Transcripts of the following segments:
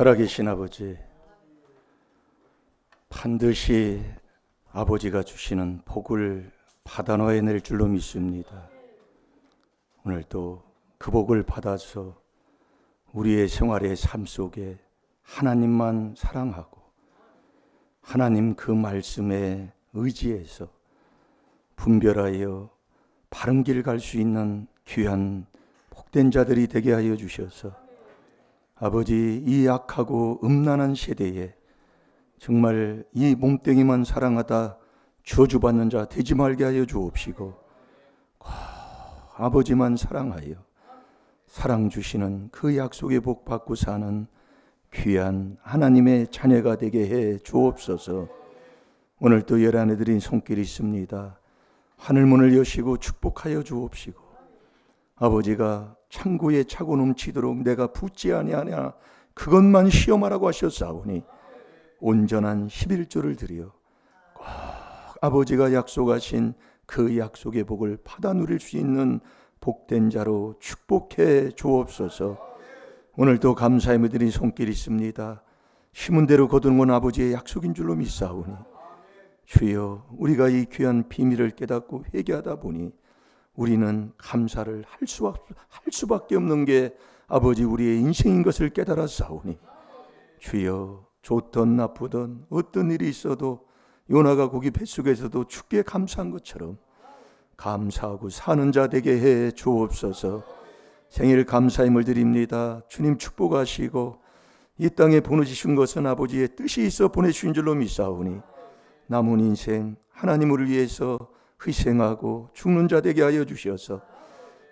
살아계신 아버지, 반드시 아버지가 주시는 복을 받아내낼 줄로 믿습니다. 오늘도 그 복을 받아서 우리의 생활의 삶 속에 하나님만 사랑하고 하나님 그 말씀에 의지해서 분별하여 바른 길 갈 수 있는 귀한 복된 자들이 되게 하여 주셔서 아버지, 이 약하고 음란한 세대에 정말 이 몸뚱이만 사랑하다 저주받는 자 되지 말게 하여 주옵시고, 아버지만 사랑하여 사랑 주시는 그 약속의 복 받고 사는 귀한 하나님의 자녀가 되게 해 주옵소서. 오늘 또 열안해 드린 손길이 있습니다. 하늘문을 여시고 축복하여 주옵시고, 아버지가 창고에 차고 넘치도록 내가 붓지 아니하냐 그것만 시험하라고 하셨사오니 온전한 11조를 드려 꼭 아버지가 약속하신 그 약속의 복을 받아 누릴 수 있는 복된 자로 축복해 주옵소서. 오늘도 감사의 드린 손길이 있습니다. 심은 대로 거두는 건 아버지의 약속인 줄로 믿사오니 주여, 우리가 이 귀한 비밀을 깨닫고 회개하다 보니 우리는 감사를 할 수밖에 없는 게 아버지 우리의 인생인 것을 깨달았사오니 주여, 좋든 나쁘든 어떤 일이 있어도 요나가 고기 뱃속에서도 주께 감사한 것처럼 감사하고 사는 자 되게 해 주옵소서. 생일 감사임을 드립니다. 주님 축복하시고 이 땅에 보내주신 것은 아버지의 뜻이 있어 보내주신 줄로 믿사오니 남은 인생 하나님을 위해서 희생하고 죽는 자 되게 하여 주셔서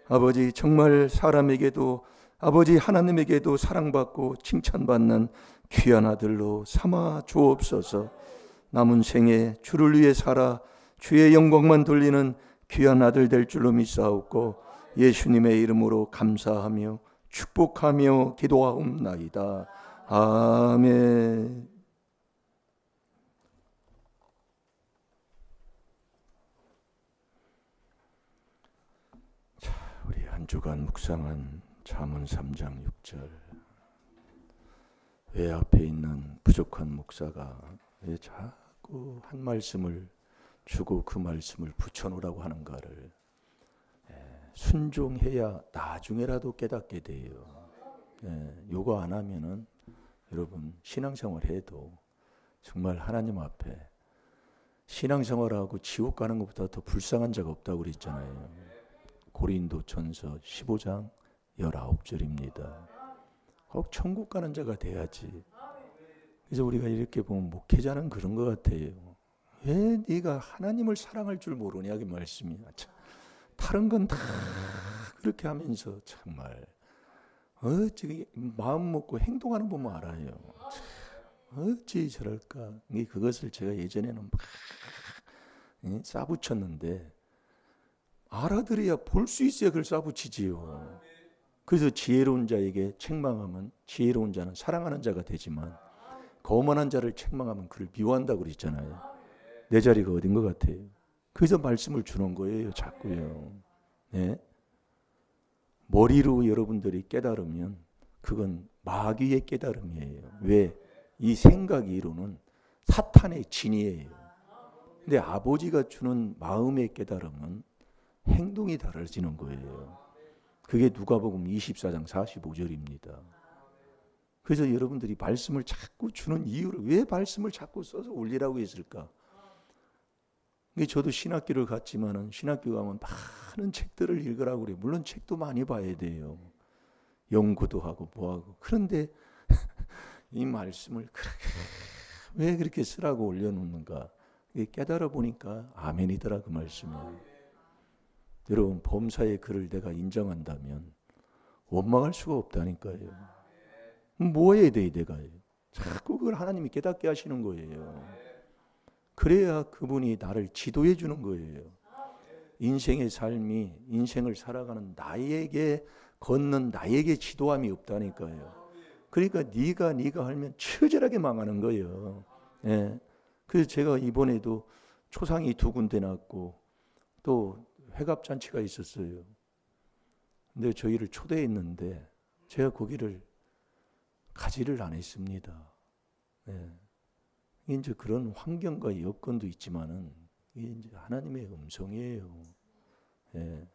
아버지, 정말 사람에게도 아버지 하나님에게도 사랑받고 칭찬받는 귀한 아들로 삼아 주옵소서. 남은 생에 주를 위해 살아 주의 영광만 돌리는 귀한 아들 될 줄로 믿사옵고 예수님의 이름으로 감사하며 축복하며 기도하옵나이다. 아멘. 우리 한 주간 묵상한 잠언 3장 6절, 왜 앞에 있는 부족한 목사가 왜 자꾸 한 말씀을 주고 그 말씀을 붙여놓으라고 하는가를 순종해야 나중에라도 깨닫게 돼요. 요거 안 하면은 여러분 신앙생활 해도 정말 하나님 앞에 신앙생활하고 지옥 가는 것보다 더 불쌍한 자가 없다고 그랬잖아요. 고린도전서 15장 19절입니다. 꼭 천국 가는 자가 돼야지. 그래서 우리가 이렇게 보면 목회자는 그런 것 같아요. 왜 네가 하나님을 사랑할 줄 모르냐, 그 말씀이. 다른 건 다 그렇게 하면서 정말 어찌 마음 먹고 행동하는 보면 알아요. 어찌 저럴까. 그것을 제가 예전에는 막 싸붙였는데 알아들어야 볼 수 있어야 그걸 싸붙이지요. 그래서 지혜로운 자에게 책망하면 지혜로운 자는 사랑하는 자가 되지만 거만한 자를 책망하면 그를 미워한다고 그랬잖아요. 내 자리가 어딘 것 같아요. 그래서 말씀을 주는 거예요, 자꾸요. 네? 머리로 여러분들이 깨달으면 그건 마귀의 깨달음이에요. 왜? 이 생각 이론은 사탄의 진이에요. 근데 아버지가 주는 마음의 깨달음은 행동이 달라지는 거예요. 그게 누가복음 24장 45절입니다. 그래서 여러분들이 말씀을 자꾸 주는 이유를, 왜 말씀을 자꾸 써서 올리라고 했을까? 저도 신학교를 갔지만은 신학교 가면 많은 책들을 읽으라고 그래요. 물론 책도 많이 봐야 돼요. 연구도 하고 뭐하고. 그런데 이 말씀을 왜 그렇게 쓰라고 올려놓는가? 깨달아 보니까 아멘이더라, 그 말씀이. 여러분, 범사의 글을 내가 인정한다면 원망할 수가 없다니까요. 뭐 해야 돼, 내가? 자꾸 그걸 하나님이 깨닫게 하시는 거예요. 그래야 그분이 나를 지도해 주는 거예요. 인생의 삶이, 인생을 살아가는 나에게 걷는 나에게 지도함이 없다니까요. 그러니까 네가 하면 처절하게 망하는 거예요. 그래서 제가 이번에도 초상이 2군데 났고 또 회갑잔치가 있었어요. 근데 저희를 초대했는데 제가 거기를 가지를 안 했습니다. 예. 이제 그런 환경과 여건도 있지만은 이게 이제 하나님의 음성이에요. 예.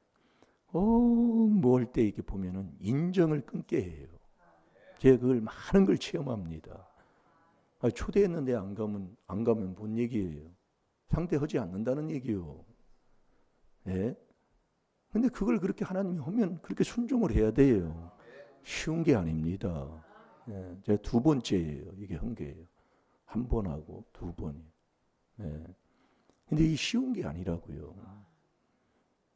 뭘 때 이렇게 보면은 인정을 끊게 해요. 제가 그걸 많은 걸 체험합니다. 초대했는데 안 가면 뭔 얘기예요? 상대하지 않는다는 얘기요. 예? 근데 그걸 그렇게 하나님이 하면 그렇게 순종을 해야 돼요. 쉬운 게 아닙니다. 예, 제가 두 번째예요. 이게 한 게예요. 한 번 하고 두 번이. 예. 근데 이 쉬운 게 아니라고요.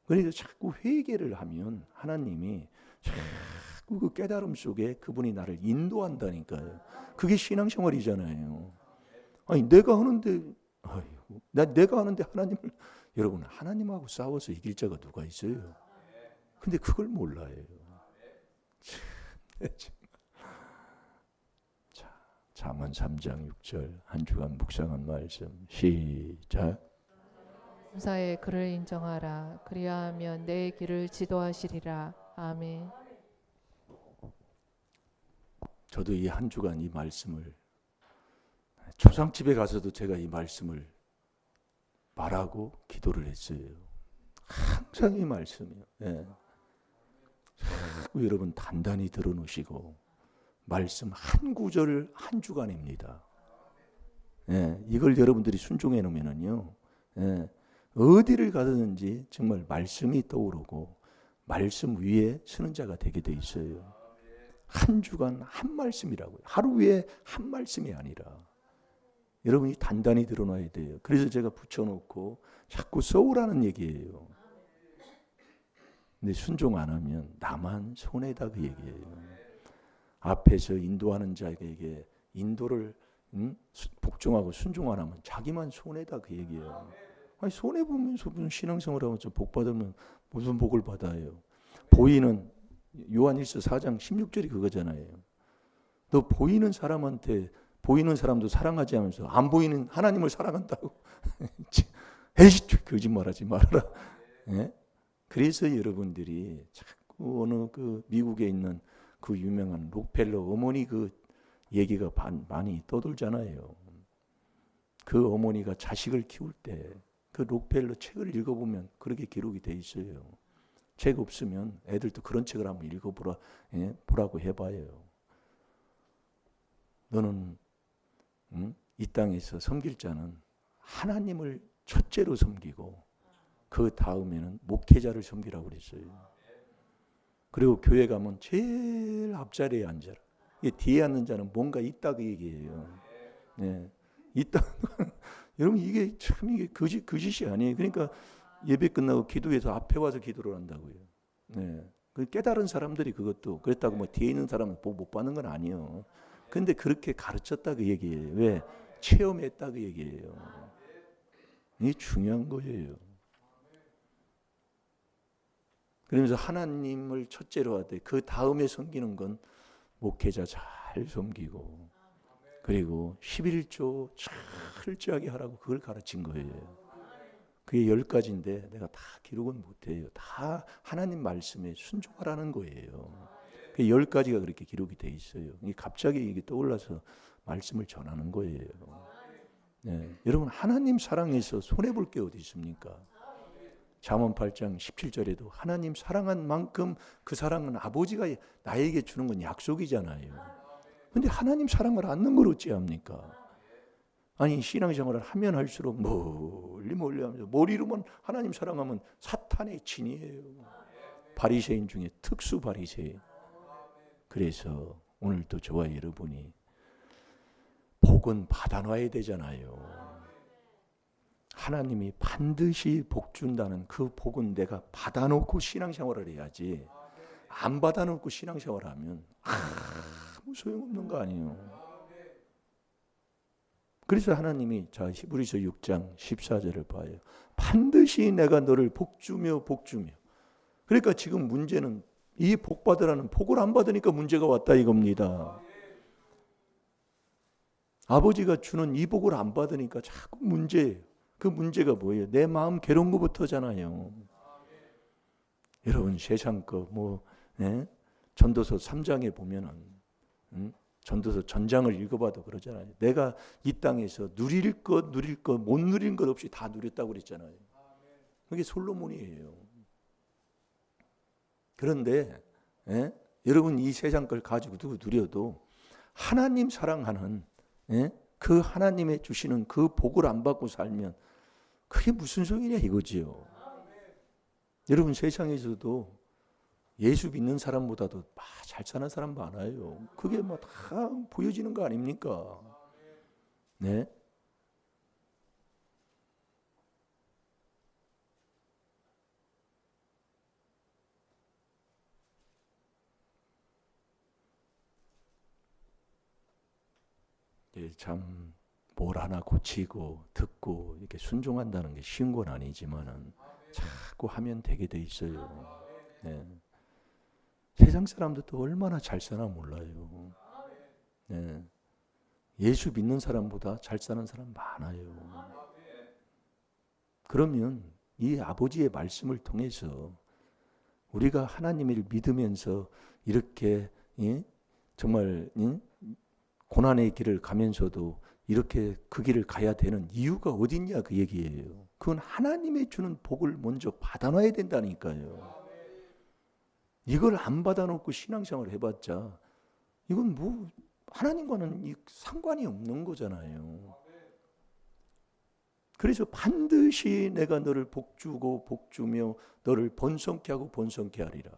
그래서 자꾸 회개를 하면 하나님이 자꾸 그 깨달음 속에 그분이 나를 인도한다니까요. 그게 신앙생활이잖아요. 아니 내가 하는데 내가 하는데 하나님을 여러분 하나님하고 싸워서 이길 자가 누가 있어요? 근데 그걸 몰라요. 자, 잠언 3장 6절 한 주간 묵상한 말씀 시작. 범사의 그를 인정하라. 그리하면 내 길을 지도하시리라. 아멘. 저도 이 한 주간 이 말씀을 초상집에 가서도 제가 이 말씀을 말하고 기도를 했어요. 항상 이 말씀이요. 예. 자꾸 여러분 단단히 들어놓으시고 말씀 한 구절 한 주간입니다. 예. 이걸 여러분들이 순종해 놓으면은요. 예. 어디를 가든지 정말 말씀이 떠오르고 말씀 위에 서는 자가 되게 돼 있어요. 한 주간 한 말씀이라고요. 하루에 한 말씀이 아니라 여러분이 단단히 드러나야 돼요. 그래서 제가 붙여놓고 자꾸 써오라는 얘기예요. 근데 순종 안 하면 나만 손해다 그 얘기예요. 앞에서 인도하는 자에게 인도를 복종하고 순종 안 하면 자기만 손해다 그 얘기예요. 아니 손해 보면서 무슨 신앙생활하면서 복 받으면 무슨 복을 받아요? 보이는 요한일서 4장 16절이 그거잖아요. 너 보이는 사람한테 보이는 사람도 사랑하지 않으면서 안 보이는 하나님을 사랑한다고? 에이 거짓말하지 말아라. 예? 그래서 여러분들이 자꾸 어느 그 미국에 있는 그 유명한 록펠러 어머니 그 얘기가 많이 떠돌잖아요. 그 어머니가 자식을 키울 때 그 록펠러 책을 읽어보면 그렇게 기록이 돼 있어요. 책 없으면 애들도 그런 책을 한번 읽어보라, 예? 보라고 해봐요. 너는 이 땅에서 섬길 자는 하나님을 첫째로 섬기고 그 다음에는 목회자를 섬기라고 그랬어요. 그리고 교회 가면 제일 앞자리에 앉아라. 이게 뒤에 앉는 자는 뭔가 있다 그 얘기예요. 네, 있다. 여러분 이게 참 이게 거짓이 아니에요. 그러니까 예배 끝나고 기도해서 앞에 와서 기도를 한다고요. 네, 그 깨달은 사람들이 그것도 그랬다고 뭐 뒤에 있는 사람은 못 받는 건 아니에요. 근데 그렇게 가르쳤다 그 얘기예요. 왜? 체험했다 그 얘기예요. 이게 중요한 거예요. 그러면서 하나님을 첫째로 하되 그 다음에 섬기는 건 목회자 잘 섬기고 그리고 11조 철저하게 하라고 그걸 가르친 거예요. 그게 10가지인데 내가 다 기록은 못해요. 다 하나님 말씀에 순종하라는 거예요. 그 10가지가 그렇게 기록이 돼 있어요. 갑자기 이게 떠올라서 말씀을 전하는 거예요. 네. 여러분 하나님 사랑해서 손해볼 게 어디 있습니까? 잠언 8장 17절에도 하나님 사랑한 만큼 그 사랑은 아버지가 나에게 주는 건 약속이잖아요. 근데 하나님 사랑을 않는 걸 어찌합니까? 아니 신앙생활을 하면 할수록 멀리 하면서 머리로만 하나님 사랑하면 사탄의 진이에요. 바리새인 중에 특수 바리새인. 그래서 오늘도 저와 여러분이 복은 받아놔야 되잖아요. 하나님이 반드시 복 준다는 그 복은 내가 받아놓고 신앙생활을 해야지 안 받아놓고 신앙생활하면 아무 소용없는 거 아니에요. 그래서 하나님이 자 히브리서 6장 14절을 봐요. 반드시 내가 너를 복주며 그러니까 지금 문제는 이 복 받으라는 복을 안 받으니까 문제가 왔다 이겁니다. 아버지가 주는 이 복을 안 받으니까 자꾸 문제예요. 그 문제가 뭐예요? 내 마음 괴로운 것부터잖아요. 여러분 세상 거 뭐 전도서 3장에 보면은 전도서 전장을 읽어봐도 그러잖아요. 내가 이 땅에서 누릴 것 못 누린 것 없이 다 누렸다고 그랬잖아요. 그게 솔로몬이에요. 그런데 여러분 이 세상 걸 가지고 누려도 하나님 사랑하는 그 하나님의 주시는 그 복을 안 받고 살면 그게 무슨 소리냐 이거지요. 여러분 세상에서도 예수 믿는 사람보다도 잘 사는 사람 많아요. 그게 뭐 다 보여지는 거 아닙니까? 네. 참 뭘 하나 고치고 듣고 이렇게 순종한다는 게 쉬운 건 아니지만은 자꾸 하면 되게 돼 있어요. 네. 세상 사람들도 얼마나 잘 사나 몰라요. 네. 예수 믿는 사람보다 잘 사는 사람 많아요. 그러면 이 아버지의 말씀을 통해서 우리가 하나님을 믿으면서 이렇게 정말 고난의 길을 가면서도 이렇게 그 길을 가야 되는 이유가 어딨냐 그 얘기예요. 그건 하나님의 주는 복을 먼저 받아놔야 된다니까요. 이걸 안 받아놓고 신앙생활을 해봤자 이건 뭐 하나님과는 상관이 없는 거잖아요. 그래서 반드시 내가 너를 복주고 복주며 너를 번성케 하고 번성케 하리라.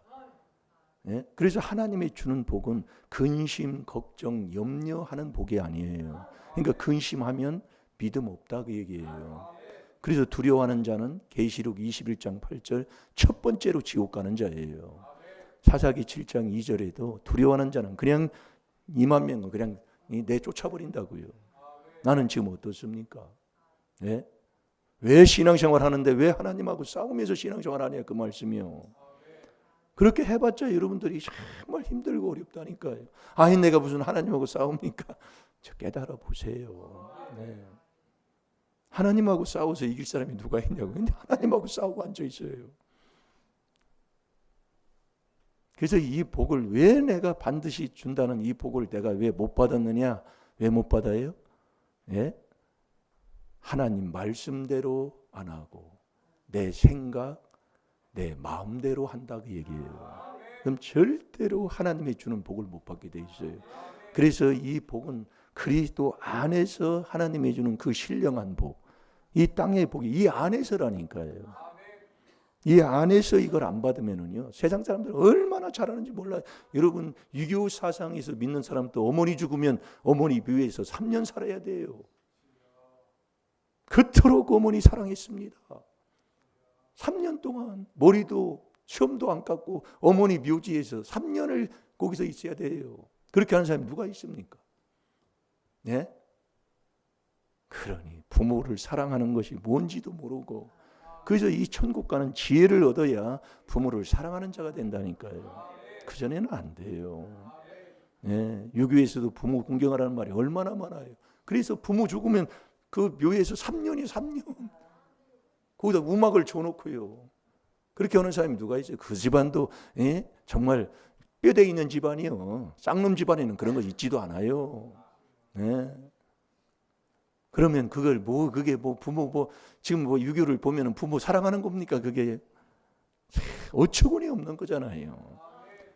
그래서 하나님의 주는 복은 근심, 걱정, 염려하는 복이 아니에요. 그러니까 근심하면 믿음 없다 그 얘기예요. 그래서 두려워하는 자는 계시록 21장 8절 첫 번째로 지옥 가는 자예요. 사사기 7장 2절에도 두려워하는 자는 그냥 2만 명은 그냥 내쫓아버린다고요. 나는 지금 어떻습니까? 네? 왜 신앙생활 하는데 왜 하나님하고 싸우면서 신앙생활 하냐 그 말씀이요. 그렇게 해봤자 여러분들이 정말 힘들고 어렵다니까요. 아니 내가 무슨 하나님하고 싸웁니까? 저 깨달아 보세요. 네. 하나님하고 싸워서 이길 사람이 누가 있냐고. 근데 하나님하고 싸우고 앉아 있어요. 그래서 이 복을 왜 내가 반드시 준다는 이 복을 내가 왜 못 받았느냐? 왜 못 받아요? 예? 하나님 말씀대로 안 하고 내 생각, 내 마음대로 한다 그 얘기예요. 그럼 절대로 하나님이 주는 복을 못 받게 돼 있어요. 그래서 이 복은 그리스도 안에서 하나님이 주는 그 신령한 복, 이 땅의 복이 이 안에서라니까요. 이 안에서 이걸 안 받으면은요, 세상 사람들 얼마나 잘하는지 몰라요. 여러분 유교 사상에서 믿는 사람도 어머니 죽으면 어머니 묘에서 3년 살아야 돼요. 그토록 어머니 사랑했습니다. 3년 동안 머리도 시험도 안 깎고 어머니 묘지에서 3년을 거기서 있어야 돼요. 그렇게 하는 사람이 누가 있습니까? 네? 그러니 부모를 사랑하는 것이 뭔지도 모르고 그래서 이 천국 가는 지혜를 얻어야 부모를 사랑하는 자가 된다니까요. 그전에는 안 돼요. 네, 유교에서도 부모 공경하라는 말이 얼마나 많아요. 그래서 부모 죽으면 그 묘에서 3년이 3년 거기다 우막을 줘놓고요. 그렇게 하는 사람이 누가 있어요? 그 집안도 정말 뼈대 있는 집안이요. 쌍놈 집안에는 그런 거 있지도 않아요. 네. 그러면 그걸 그게 부모 지금 유교를 보면은 부모 사랑하는 겁니까? 그게 어처구니 없는 거잖아요.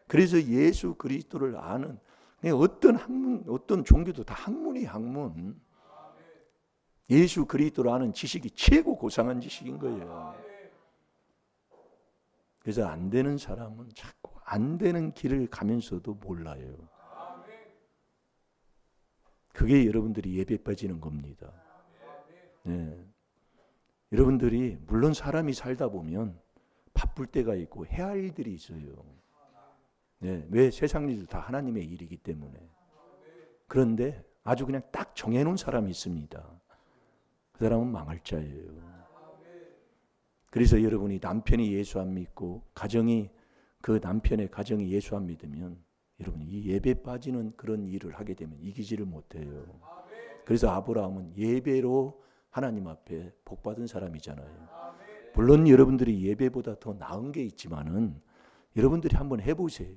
그래서 예수 그리스도를 아는 어떤 학문, 어떤 종교도 다 학문이 학문. 예수 그리스도를 아는 지식이 최고 고상한 지식인 거예요. 그래서 안 되는 사람은 자꾸 안 되는 길을 가면서도 몰라요. 그게 여러분들이 예배 빠지는 겁니다. 네. 여러분들이 물론 사람이 살다 보면 바쁠 때가 있고 해야 할 일들이 있어요. 네. 왜 세상 일도 다 하나님의 일이기 때문에. 그런데 아주 그냥 딱 정해놓은 사람이 있습니다. 그 사람은 망할 자예요. 그래서 여러분이 남편이 예수 안 믿고 그 남편의 가정이 예수 안 믿으면 여러분 이 예배 빠지는 그런 일을 하게 되면 이기지를 못해요. 그래서 아브라함은 예배로 하나님 앞에 복 받은 사람이잖아요. 물론 여러분들이 예배보다 더 나은 게 있지만은 여러분들이 한번 해보세요.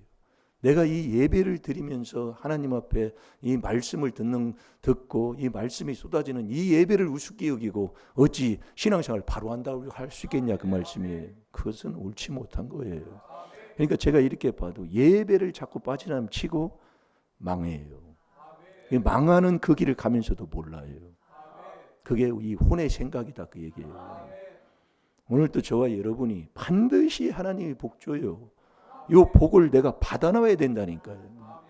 내가 이 예배를 드리면서 하나님 앞에 이 말씀을 듣고 이 말씀이 쏟아지는 이 예배를 우습게 여기고 어찌 신앙생활 바로 한다고 할 수 있겠냐 그 말씀이에요. 그것은 옳지 못한 거예요. 그러니까 제가 이렇게 봐도 예배를 자꾸 빠지나면 치고 망해요. 망하는 그 길을 가면서도 몰라요. 그게 이 혼의 생각이다 그 얘기예요. 오늘도 저와 여러분이 반드시 하나님이 복 줘요. 이 복을 내가 받아놔야 된다니까요.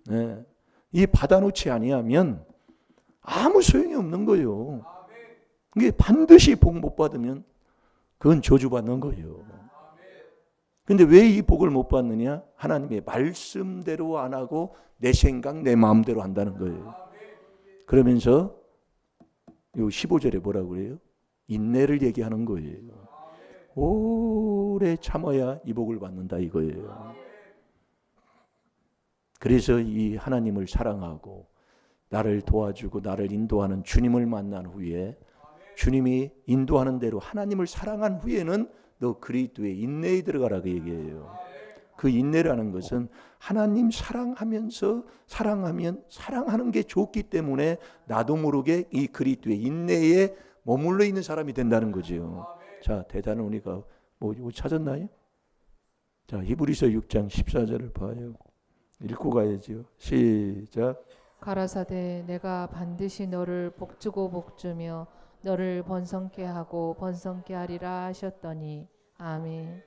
네. 이 받아놓지 아니하면 아무 소용이 없는 거예요. 이게 반드시 복 못 받으면 그건 저주받는 거예요. 근데 왜 이 복을 못 받느냐? 하나님의 말씀대로 안 하고 내 생각, 내 마음대로 한다는 거예요. 그러면서 요 15절에 뭐라고 그래요? 인내를 얘기하는 거예요. 오래 참아야 이 복을 받는다 이거예요. 그래서 이 하나님을 사랑하고 나를 도와주고 나를 인도하는 주님을 만난 후에 주님이 인도하는 대로 하나님을 사랑한 후에는 너 그리스도의 인내에 들어가라 그 얘기예요. 그 인내라는 것은 하나님 사랑하면서 사랑하면 사랑하는 게 좋기 때문에 나도 모르게 이 그리스도의 인내에 머물러 있는 사람이 된다는 거죠. 자, 대단한 우리가 뭐 찾았나요? 자, 히브리서 6장 14절을 봐요. 읽고 가야죠. 시작. 가라사대 내가 반드시 너를 복주고 복주며 너를 번성케 하고 번성케 하리라 하셨더니 아멘.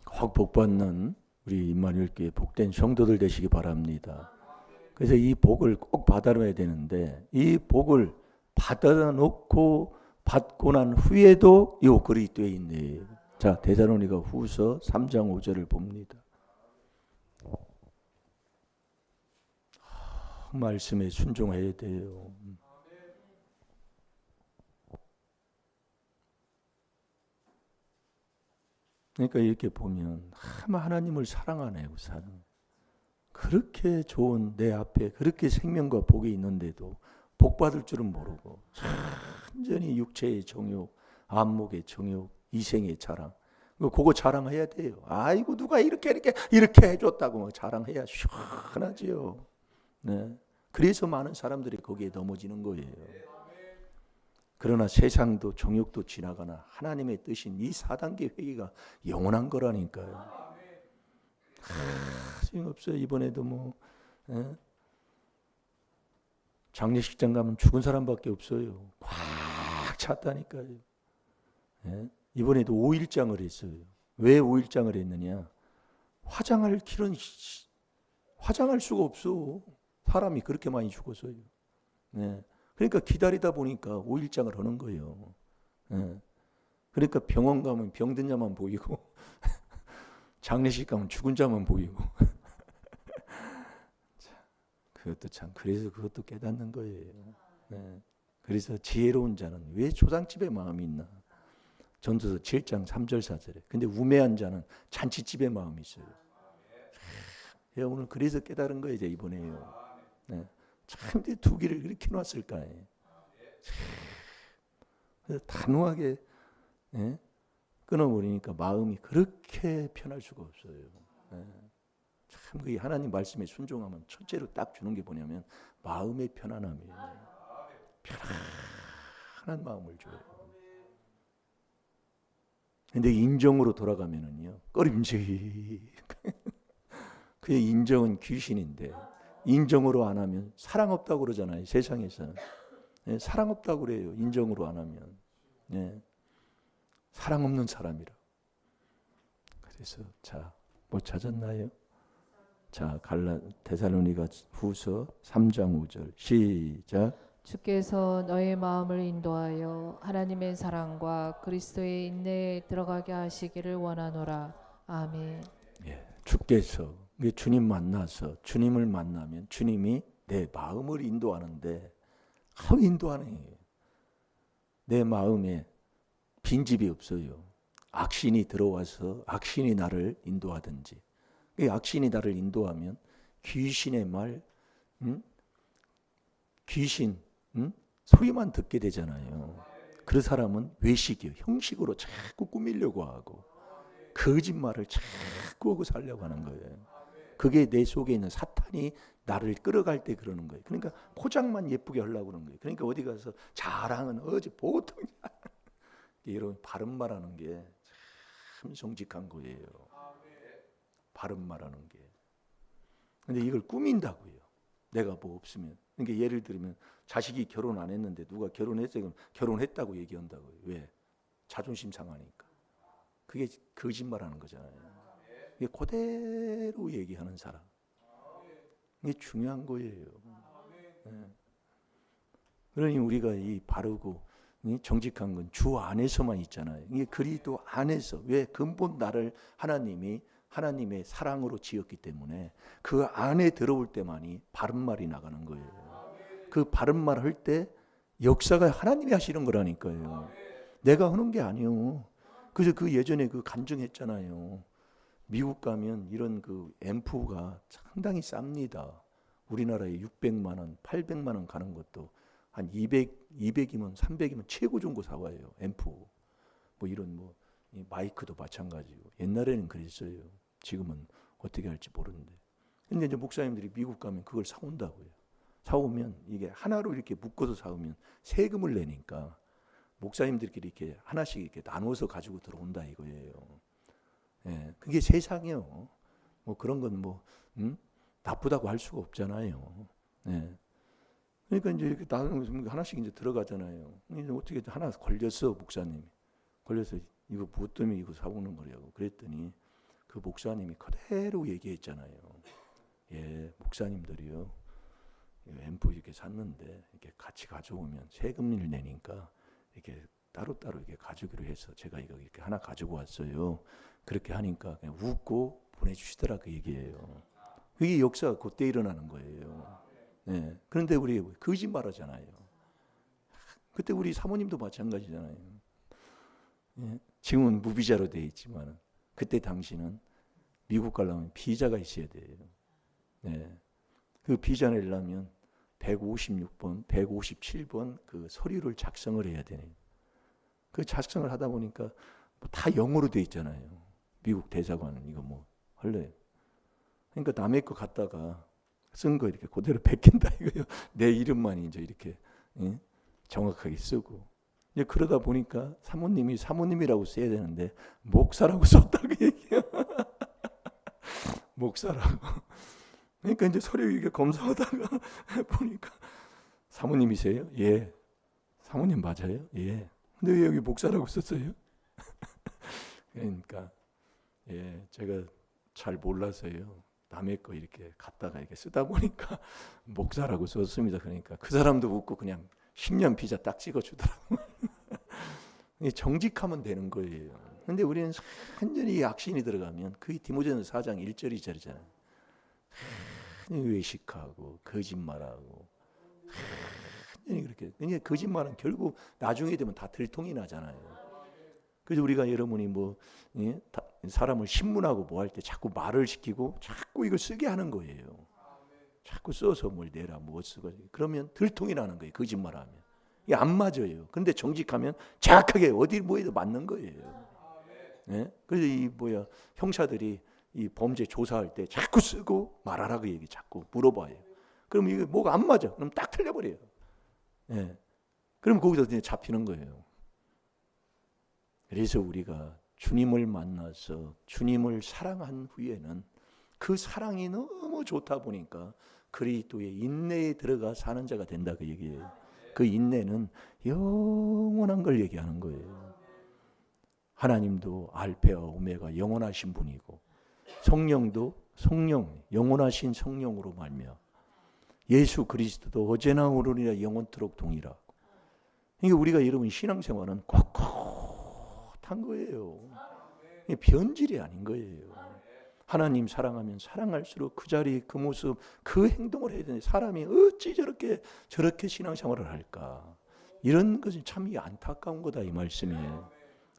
확 복받는 우리 임마누엘 교회 복된 성도들 되시기 바랍니다. 그래서 이 복을 꼭 받아놔야 되는데 이 복을 받아놓고 받고 난 후에도 이 그리스도의 인내예요. 자, 데살로니가 후서 3장 5절을 봅니다. 말씀에 순종해야 돼요. 그러니까 이렇게 보면 하나님을 사랑하네요. 그렇게 좋은 내 앞에 그렇게 생명과 복이 있는데도 복 받을 줄은 모르고 완전히 육체의 정욕, 안목의 정욕, 이생의 자랑. 그거 자랑해야 돼요. 아이고 누가 이렇게 해줬다고 막 자랑해야 시원하지요. 네. 그래서 많은 사람들이 거기에 넘어지는 거예요. 그러나 세상도 정욕도 지나가나 하나님의 뜻인 이 4단계 회개가 영원한 거라니까요. 소용없어요. 이번에도 뭐 장례식장 가면 죽은 사람밖에 없어요. 꽉 찼다니까요. 이번에도 5일장을 했어요. 왜 5일장을 했느냐? 화장할 길은 화장할 수가 없어. 사람이 그렇게 많이 죽어서요. 그러니까 기다리다 보니까 5일장을 하는 거예요. 그러니까 병원 가면 병든 자만 보이고 장례식 가면 죽은 자만 보이고 그것도 참 그래서 그것도 깨닫는 거예요. 그래서 지혜로운 자는 왜 초상집에 마음이 있나? 전도서 7장 3절 4절에. 근데 우매한 자는 잔치집에 마음이 있어요. 오늘 그래서 깨달은 거예요. 이번에요. 참 두 길을 이렇게 놨을까. 그래서 단호하게 끊어버리니까 마음이 그렇게 편할 수가 없어요. 참 그 하나님 말씀에 순종하면 첫째로 딱 주는 게 뭐냐면 마음의 편안함이에요. 편안한 마음을 줘요. 근데 인정으로 돌아가면은요 꺼림직. 그 인정은 귀신인데 인정으로 안 하면 사랑 없다고 그러잖아요. 세상에서는 사랑 없다고 그래요. 인정으로 안 하면 사랑 없는 사람이라. 그래서 자, 뭐 찾았나요? 자, 데살로니가 후서 3장 5절 시작. 주께서 너의 마음을 인도하여 하나님의 사랑과 그리스도의 인내에 들어가게 하시기를 원하노라. 아멘. 주께서 주님 만나서 주님을 만나면 주님이 내 마음을 인도하는데 인도하네. 내 마음에 빈집이 없어요. 악신이 들어와서 악신이 나를 인도하든지 악신이 나를 인도하면 귀신의 말 귀신 소리만 듣게 되잖아요. 그 사람은 외식이요. 형식으로 자꾸 꾸미려고 하고 거짓말을 자꾸 하고 살려고 하는 거예요. 그게 내 속에 있는 사탄이 나를 끌어갈 때 그러는 거예요. 그러니까 포장만 예쁘게 하려고 그러는 거예요. 그러니까 어디 가서 자랑은 어제 보통 이런 바른 말하는 게 참 정직한 거예요. 바른 말하는 게. 근데 이걸 꾸민다고요. 내가 뭐 없으면. 그러니까 예를 들면 자식이 결혼 안 했는데 누가 결혼했어요? 그럼 결혼했다고 얘기한다고요. 왜? 자존심 상하니까. 그게 거짓말하는 거잖아요. 이게 그대로 얘기하는 사람. 이게 중요한 거예요. 네. 그러니 우리가 이 바르고 이 정직한 건 주 안에서만 있잖아요. 이게 그리스도 안에서. 왜? 근본 나를 하나님의 사랑으로 지었기 때문에 그 안에 들어올 때만이 바른 말이 나가는 거예요. 그 바른 말 할 때 역사가 하나님이 하시는 거라니까요. 내가 하는 게 아니에요. 그래서 그 예전에 그 간증했잖아요. 미국 가면 이런 그 앰프가 상당히 쌉니다. 우리나라에 600만 원, 800만 원 가는 것도 한 200이면 300이면 최고 좋은 거 사와요. 앰프. 뭐 이런 뭐 마이크도 마찬가지고. 옛날에는 그랬어요. 지금은 어떻게 할지 모르는데. 근데 이제 목사님들이 미국 가면 그걸 사온다고요. 사오면 이게 하나로 이렇게 묶어서 사오면 세금을 내니까 목사님들끼리 이렇게 하나씩 이렇게 나눠서 가지고 들어온다 이거예요. 예, 그게 세상이요. 뭐 그런 건 뭐 나쁘다고 할 수가 없잖아요. 예. 그러니까 이제 이렇게 하나씩 이제 들어가잖아요. 이제 어떻게 하나 걸렸어 목사님이. 걸려서 이거 무엇 때문에 이거 사오는 거냐고 그랬더니 그 목사님이 그대로 얘기했잖아요. 예, 목사님들이요. 앰프 이렇게 샀는데 이렇게 같이 가져오면 세금을 내니까 이렇게 따로따로 이렇게 가져오기로 해서 제가 이거 이렇게 하나 가지고 왔어요. 그렇게 하니까 그냥 웃고 보내주시더라 그 얘기예요. 그게 역사가 그때 일어나는 거예요. 네. 그런데 우리 거짓말하잖아요. 그때 우리 사모님도 마찬가지잖아요. 예. 지금은 무비자로 되어 있지만 그때 당시는 미국 가려면 비자가 있어야 돼요. 네. 그 비자 내려면 156번, 157번 그 서류를 작성을 해야 되네요. 그 작성을 하다 보니까 다 영어로 돼 있잖아요. 미국 대사관은 이거 뭐 할래. 그러니까 남의 거 갖다가 쓴 거 이렇게 그대로 베낀다 이거요. 내 이름만 이제 이렇게 정확하게 쓰고. 이제 그러다 보니까 사모님이 사모님이라고 써야 되는데 목사라고 썼다고 얘기해요. 목사라고. 그러니까 이제 서류 이게 검사하다가 보니까 사모님이세요? 예. 사모님 맞아요? 예. 근데 왜 여기 목사라고 썼어요? 그러니까 예, 제가 잘 몰라서요. 남의 거 이렇게 갖다가 이렇게 쓰다 보니까 목사라고 썼습니다. 그러니까 그 사람도 웃고 그냥 10년 비자 딱 찍어주더라고요. 정직하면 되는 거예요. 근데 우리는 완전히 악신이 들어가면 그게 디모데전서 4장 1절 2절이잖아요. 외식하고 거짓말하고 완전히 그렇게. 그러니까 거짓말은 결국 나중에 되면 다 들통이 나잖아요. 그래서 우리가 여러분이 뭐 사람을 신문하고 뭐 할 때 자꾸 말을 시키고 자꾸 이걸 쓰게 하는 거예요. 자꾸 써서 뭘 내라 뭐 쓰고 그러면 들통이 나는 거예요. 거짓말하면 이게 안 맞아요. 근데 정직하면 정확하게 어디 뭐에도 맞는 거예요. 네? 그래서 이 형사들이 이 범죄 조사할 때 자꾸 쓰고 말하라 그 얘기 자꾸 물어봐요. 그럼 이게 뭐가 안 맞아? 그럼 딱 틀려버려요. 네. 그럼 거기서 이제 잡히는 거예요. 그래서 우리가 주님을 만나서 주님을 사랑한 후에는 그 사랑이 너무 좋다 보니까 그리스도의 인내에 들어가 사는 자가 된다 그 얘기예요. 그 인내는 영원한 걸 얘기하는 거예요. 하나님도 알파와 오메가 영원하신 분이고 성령도 성령 영원하신 성령으로 말미암아 예수 그리스도도 어제나 오늘이나 영원토록 동일하고. 그러니까 우리가 여러분 신앙생활은 꼿꼿한 거예요. 변질이 아닌 거예요. 하나님 사랑하면 사랑할수록 그 자리 그 모습 그 행동을 해야 되는데 사람이 어찌 저렇게 신앙생활을 할까. 이런 것은 참 안타까운 거다 이 말씀이에요.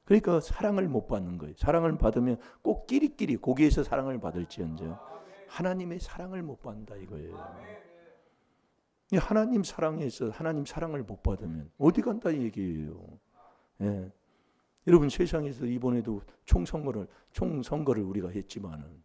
그러니까 사랑을 못 받는 거예요. 사랑을 받으면 꼭 끼리끼리 거기에서 사랑을 받을지언정 하나님의 사랑을 못 받는다 이거예요. 하나님 사랑에서 하나님 사랑을 못 받으면 어디 간다 이 얘기예요. 예. 여러분 세상에서 이번에도 총선거를 우리가 했지만은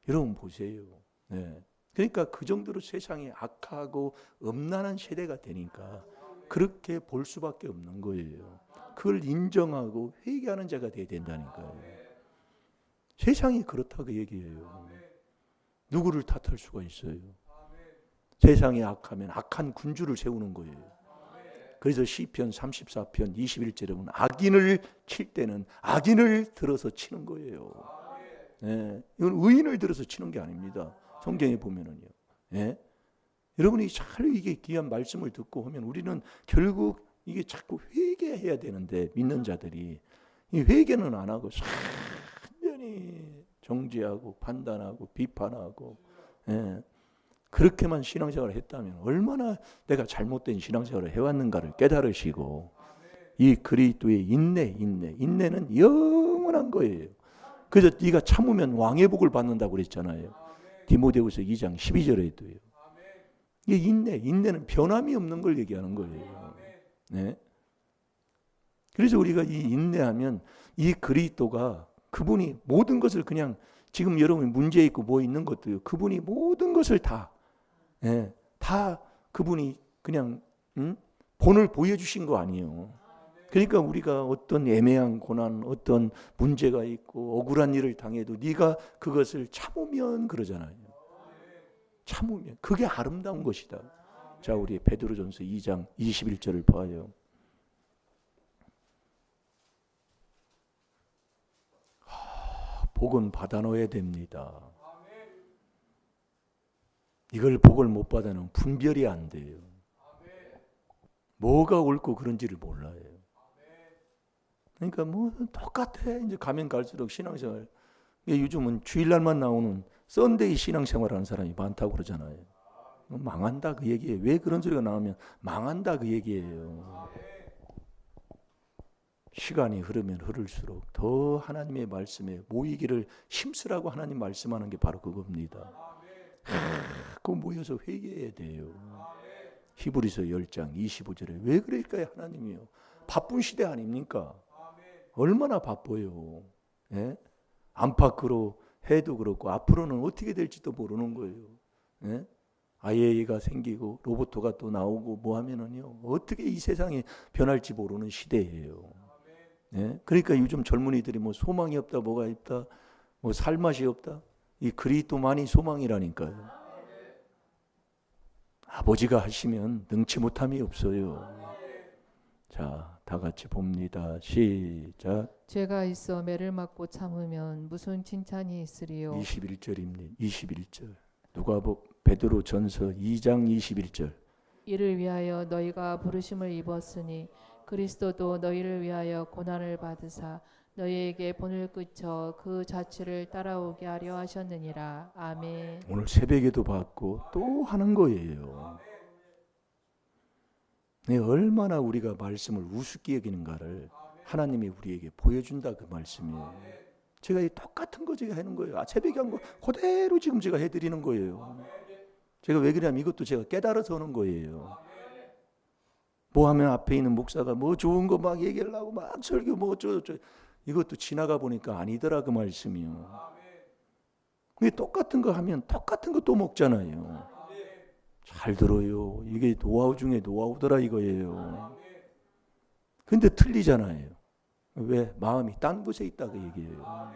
여러분 보세요. 네. 그러니까 그 정도로 세상이 악하고 음란한 세대가 되니까 그렇게 볼 수밖에 없는 거예요. 그걸 인정하고 회개하는 자가 돼야 된다니까요. 세상이 그렇다 그 얘기예요. 누구를 탓할 수가 있어요? 세상이 악하면 악한 군주를 세우는 거예요. 그래서 시편 34편 21절에 보면 악인을 칠 때는 악인을 들어서 치는 거예요. 예, 이건 의인을 들어서 치는 게 아닙니다. 성경에 보면은요. 예? 여러분이 잘 이게 귀한 말씀을 듣고 하면 우리는 결국 이게 자꾸 회개해야 되는데 믿는 자들이 이 회개는 안 하고 완전히 정죄하고 판단하고 비판하고 그렇게만 신앙생활을 했다면 얼마나 내가 잘못된 신앙생활을 해왔는가를 깨달으시고 이 그리스도의 인내는 영원한 거예요. 그래서 네가 참으면 왕의 복을 받는다고 그랬잖아요. 디모데후서 2장 12절에도요. 이게 인내는 변함이 없는 걸 얘기하는 거예요. 네. 그래서 우리가 이 인내하면 이 그리스도가 그분이 모든 것을 그냥 지금 여러분이 문제 있고 뭐 있는 것도요. 그분이 모든 것을 다 그분이 그냥 본을 보여주신 거 아니에요. 그러니까 우리가 어떤 애매한 고난, 어떤 문제가 있고 억울한 일을 당해도 네가 그것을 참으면 그러잖아요. 참으면 그게 아름다운 것이다. 자, 우리 베드로전서 2장 21절을 봐요. 복은 받아 놓아야 됩니다. 이걸 복을 못 받아는 분별이 안 돼요. 뭐가 옳고 그런지를 몰라요. 그러니까 뭐 똑같아. 이제 가면 갈수록 신앙생활. 요즘은 주일날만 나오는 썬데이 신앙생활하는 사람이 많다고 그러잖아요. 망한다 그 얘기예요. 왜 그런 소리가 나오면 망한다 그 얘기예요. 시간이 흐르면 흐를수록 더 하나님의 말씀에 모이기를 힘쓰라고 하나님 말씀하는 게 바로 그겁니다. 그 모여서 회개해야 돼요. 히브리서 10장 25절에 왜 그럴까요? 하나님이요. 바쁜 시대 아닙니까? 얼마나 바빠요. 예? 안팎으로 해도 그렇고 앞으로는 어떻게 될지도 모르는 거예요. 예? IAEA가 생기고 로봇가 또 나오고 뭐 하면은요. 어떻게 이 세상이 변할지 모르는 시대예요. 예? 그러니까 요즘 젊은이들이 뭐 소망이 없다, 뭐가 있다, 뭐 살맛이 없다. 이 그리스도만이 소망이라니까요. 아버지가 하시면 능치 못함이 없어요. 자, 다 같이 봅니다. 시작. 죄가 있어 매를 맞고 참으면 무슨 칭찬이 있으리요. 21절입니다. 21절. 베드로 전서 2장 21절. 이를 위하여 너희가 부르심을 입었으니 그리스도도 너희를 위하여 고난을 받으사 너희에게 본을 끼쳐 그 자취를 따라오게 하려 하셨느니라. 아멘. 오늘 새벽에도 받고 또 하는 거예요. 네, 얼마나 우리가 말씀을 우습게 여기는가를 하나님이 우리에게 보여준다 그 말씀이에요. 제가 이 똑같은 거 제가 하는 거예요. 새벽에 한 거 그대로 지금 제가 해드리는 거예요. 제가 왜 그러냐면 이것도 제가 깨달아서 하는 거예요. 뭐 하면 앞에 있는 목사가 뭐 좋은 거 막 얘기하려고 막 설교 뭐 어쩌고저쩌고 이것도 지나가 보니까 아니더라 그 말씀이요. 근데 똑같은 거 하면 똑같은 거 또 먹잖아요. 잘 들어요. 이게 노하우 중에 노하우더라 이거예요. 근데 틀리잖아요. 왜? 마음이 딴 곳에 있다 그 얘기예요.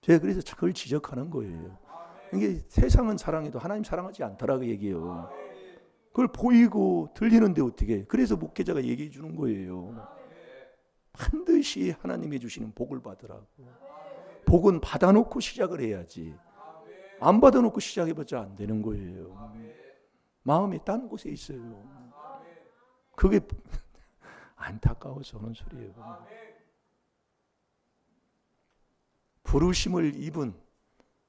제가 그래서 그걸 지적하는 거예요. 이게 세상은 사랑해도 하나님 사랑하지 않더라 그 얘기예요. 그걸 보이고 들리는데 어떻게? 그래서 목회자가 얘기해 주는 거예요. 반드시 하나님이 주시는 복을 받으라고. 복은 받아놓고 시작을 해야지. 안 받아놓고 시작해봤자 안 되는 거예요. 마음이 딴 곳에 있어요. 그게 안타까워서 하는 소리예요. 부르심을 입은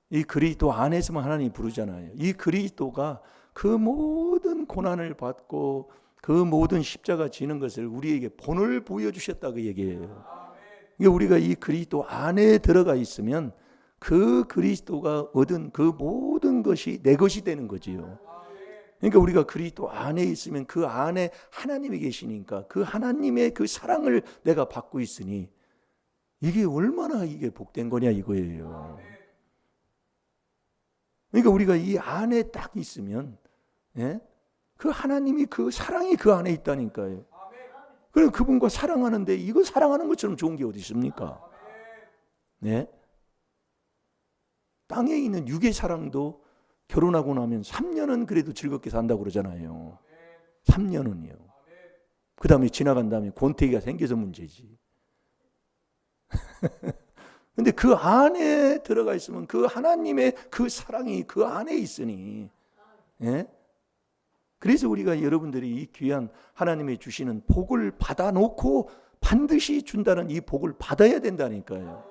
이 그리스도 안에서만 하나님이 부르잖아요. 이 그리스도가 그 모든 고난을 받고 그 모든 십자가 지는 것을 우리에게 본을 보여주셨다 그 얘기예요. 그러니까 우리가 이 그리스도 안에 들어가 있으면 그 그리스도가 얻은 그 모든 것이 내 것이 되는 거지요. 그러니까 우리가 그리스도 안에 있으면 그 안에 하나님이 계시니까 그 하나님의 그 사랑을 내가 받고 있으니 이게 얼마나 이게 복된 거냐 이거예요. 그러니까 우리가 이 안에 딱 있으면, 예? 그 하나님이 그 사랑이 그 안에 있다니까요. 그래서 그분과 사랑하는데 이거 사랑하는 것처럼 좋은 게 어디 있습니까? 네? 땅에 있는 육의 사랑도 결혼하고 나면 3년은 그래도 즐겁게 산다고 그러잖아요. 3년은요. 그 다음에 지나간 다음에 권태기가 생겨서 문제지. 근데 그 안에 들어가 있으면 그 하나님의 그 사랑이 그 안에 있으니, 예? 그래서 우리가 여러분들이 이 귀한 하나님이 주시는 복을 받아놓고 반드시 준다는 이 복을 받아야 된다니까요.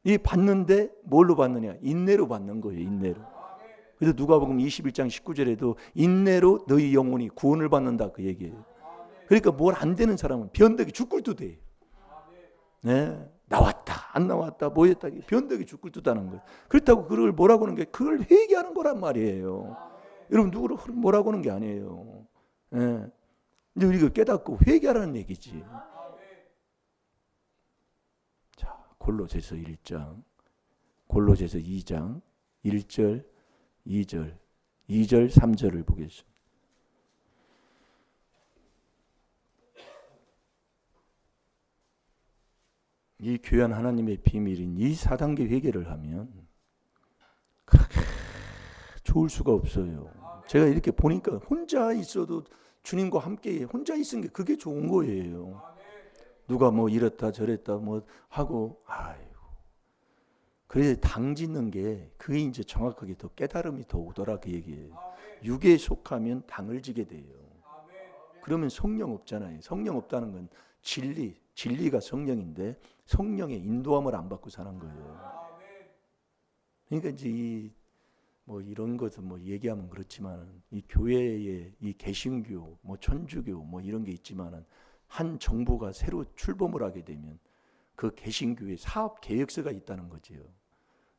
이 받는데 뭘로 받느냐? 인내로 받는 거예요. 인내로. 그래서 누가복음 21장 19절에도 인내로 너희 영혼이 구원을 받는다 그 얘기예요. 그러니까 뭘 안 되는 사람은 변덕이 죽을도 돼. 네, 나왔다 안 나왔다 뭐였다 변덕이 죽을도다는 거예요. 그렇다고 그걸 뭐라고 하는 게 그걸 회개하는 거란 말이에요. 여러분 누구를 뭐라고 하는 게 아니에요. 네. 근데 우리가 깨닫고 회개하라는 얘기지. 자, 골로새서 1장, 골로새서 2장 1절, 2절, 3절을 보겠습니다. 이 귀한 하나님의 비밀인 이 4단계 회개를 하면 그렇게 좋을 수가 없어요. 제가 이렇게 보니까 혼자 있어도 주님과 함께 혼자 있는 게 그게 좋은 거예요. 누가 뭐 이랬다 저랬다 뭐 하고 아이고. 그래서 당 짓는 게 그게 이제 정확하게 더 깨달음이 더 오더라 그 얘기예요. 육에 속하면 당을 지게 돼요. 그러면 성령 없잖아요. 성령 없다는 건 진리가 성령인데 성령의 인도함을 안 받고 사는 거예요. 그러니까 이제 뭐 이런 것은 뭐 얘기하면 그렇지만 이 교회에 이 개신교, 뭐 천주교 뭐 이런 게 있지만은 한 정부가 새로 출범을 하게 되면 그 개신교의 사업 계획서가 있다는 거지요.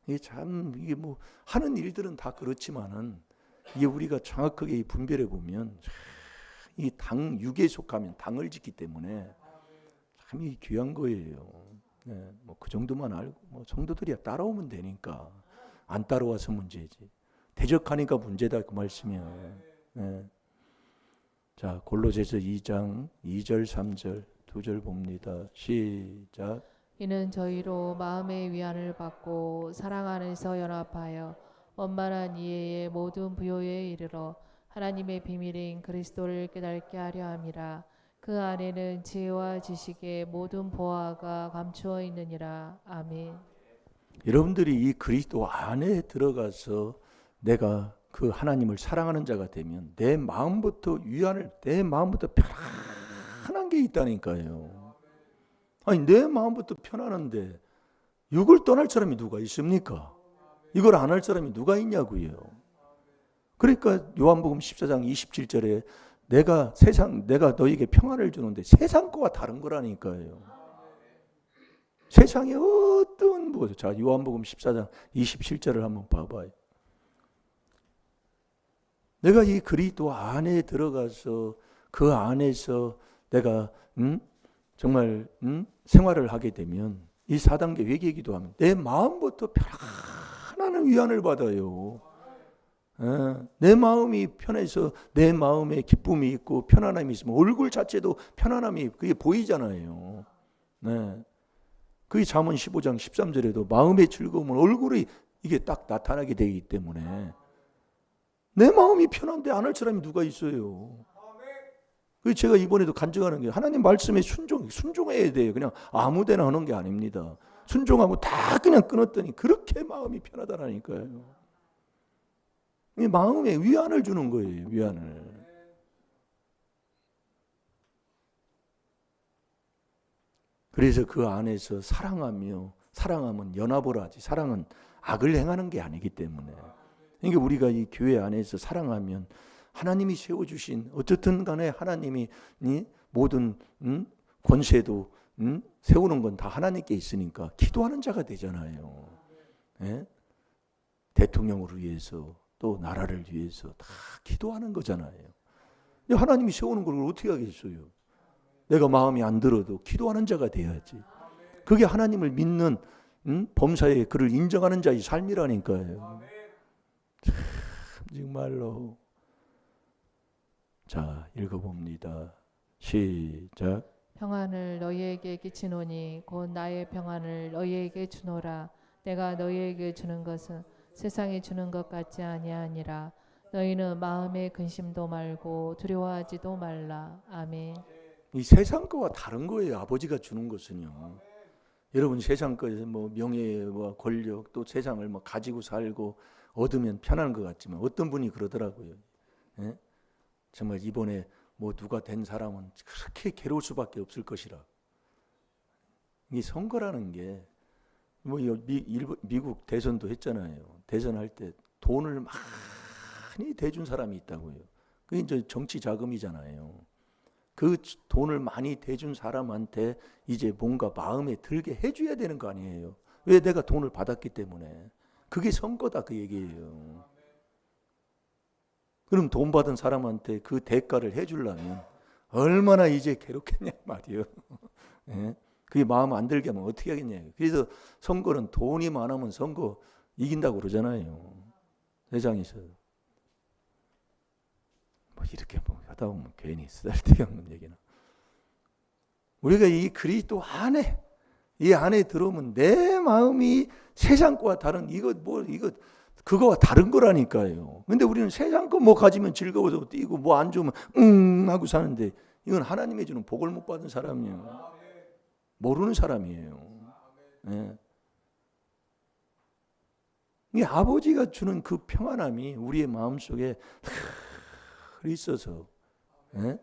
이게 뭐 하는 일들은 다 그렇지만은 이게 우리가 정확하게 분별해 보면 이 당 육에 속하면 당을 짓기 때문에 참 이 귀한 거예요. 네, 뭐 그 정도만 알고 뭐 성도들이 따라오면 되니까 안 따라와서 문제지. 대적하니까 문제다 그 말씀이야. 네. 자, 골로새서 2장 2절 3절 2절 봅니다. 시작. 이는 저희로 마음의 위안을 받고 사랑 안에서 연합하여 원만한 이해의 모든 부요에 이르러 하나님의 비밀인 그리스도를 깨닫게 하려 함이라. 그 안에는 지혜와 지식의 모든 보화가 감추어 있느니라. 아멘. 여러분들이 이 그리스도 안에 들어가서 내가 그 하나님을 사랑하는 자가 되면 내 마음부터 위안을, 내 마음부터 편안한 게 있다니까요. 아니 내 마음부터 편안한데 육을 떠날 사람이 누가 있습니까? 이걸 안 할 사람이 누가 있냐고요. 그러니까 요한복음 14장 27절에 내가 너에게 평안을 주는데 세상 거와 다른 거라니까요. 세상에 어떤 뭐, 자 요한복음 14장 27절을 한번 봐봐요. 내가 이 그리스도 안에 들어가서 그 안에서 내가 정말 생활을 하게 되면 이 4단계 회개 기도하면 내 마음부터 편안한 위안을 받아요. 내 마음이 편해서 내 마음에 기쁨이 있고 편안함이 있으면 얼굴 자체도 편안함이 그게 보이잖아요. 네. 그게 잠언 15장 13절에도 마음의 즐거움은 얼굴이 이게 딱 나타나게 되기 때문에 내 마음이 편한데 안 할 사람이 누가 있어요. 그래서 제가 이번에도 간증하는 게 하나님 말씀에 순종해야 돼요. 그냥 아무데나 하는 게 아닙니다. 순종하고 다 그냥 끊었더니 그렇게 마음이 편하다라니까요. 마음에 위안을 주는 거예요. 위안을. 그래서 그 안에서 사랑하면 연합을 하지. 사랑은 악을 행하는 게 아니기 때문에. 그러니까 우리가 이 교회 안에서 사랑하면 하나님이 세워주신 어쨌든 간에 하나님이 모든 권세도 세우는 건 다 하나님께 있으니까 기도하는 자가 되잖아요. 예? 대통령을 위해서 또 나라를 위해서 다 기도하는 거잖아요. 하나님이 세우는 걸 어떻게 하겠어요? 내가 마음이 안 들어도 기도하는 자가 돼야지. 그게 하나님을 믿는 범사에 그를 인정하는 자의 삶이라니까요. 참, 정말로. 자, 읽어봅니다. 시작. 평안을 너희에게 끼치노니 곧 나의 평안을 너희에게 주노라. 내가 너희에게 주는 것은 세상이 주는 것 같지 아니하니라. 너희는 마음의 근심도 말고 두려워하지도 말라. 아멘. 이 세상 거와 다른 거예요. 아버지가 주는 것은요. 여러분 세상 거에서 뭐 명예와 권력 또 세상을 뭐 가지고 살고 얻으면 편한 것 같지만 어떤 분이 그러더라고요. 예? 정말 이번에 뭐 누가 된 사람은 그렇게 괴로울 수밖에 없을 것이라. 이 선거라는 게 뭐 미국 대선도 했잖아요. 대선할 때 돈을 많이 대준 사람이 있다고요. 그게 이제 정치 자금이잖아요. 그 돈을 많이 대준 사람한테 이제 뭔가 마음에 들게 해줘야 되는 거 아니에요. 왜? 내가 돈을 받았기 때문에. 그게 선거다 그 얘기예요. 그럼 돈 받은 사람한테 그 대가를 해주려면 얼마나 이제 괴롭겠냐 말이에요. 예? 그게 마음 안 들게 하면 어떻게 하겠냐요. 그래서 선거는 돈이 많으면 선거 이긴다고 그러잖아요. 세상에서. 뭐 이렇게 뭐 하다 보면 괜히 쓰잘데없는 얘기나. 우리가 이 그리스도 안에 이 안에 들어오면 내 마음이 세상 거와 다른 이거 그거와 다른 거라니까요. 근데 우리는 세상 거 뭐 가지면 즐거워서 뛰고 뭐 안 좋으면 하고 사는데 이건 하나님이 주는 복을 못 받은 사람이에요. 모르는 사람이에요. 네. 이 아버지가 주는 그 평안함이 우리의 마음속에 있어서 네?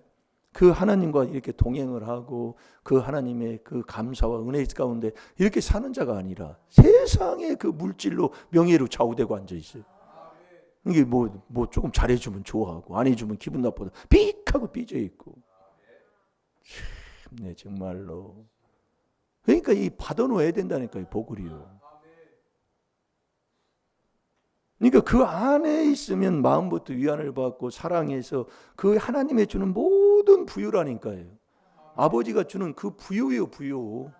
그 하나님과 이렇게 동행을 하고 그 하나님의 그 감사와 은혜 가운데 이렇게 사는 자가 아니라 세상의 그 물질로 명예로 좌우되고 앉아 있어요. 이게 뭐 조금 잘해주면 좋아하고 안 해주면 기분 나쁘다 삑하고 삐져 있고. 네, 정말로. 그러니까 이 받아놓아야 된다니까요. 복을이요. 그러니까 그 안에 있으면 마음부터 위안을 받고 사랑해서 그 하나님의 주는 모든 부유라니까요. 아버지가 주는 그 부유예요. 부유.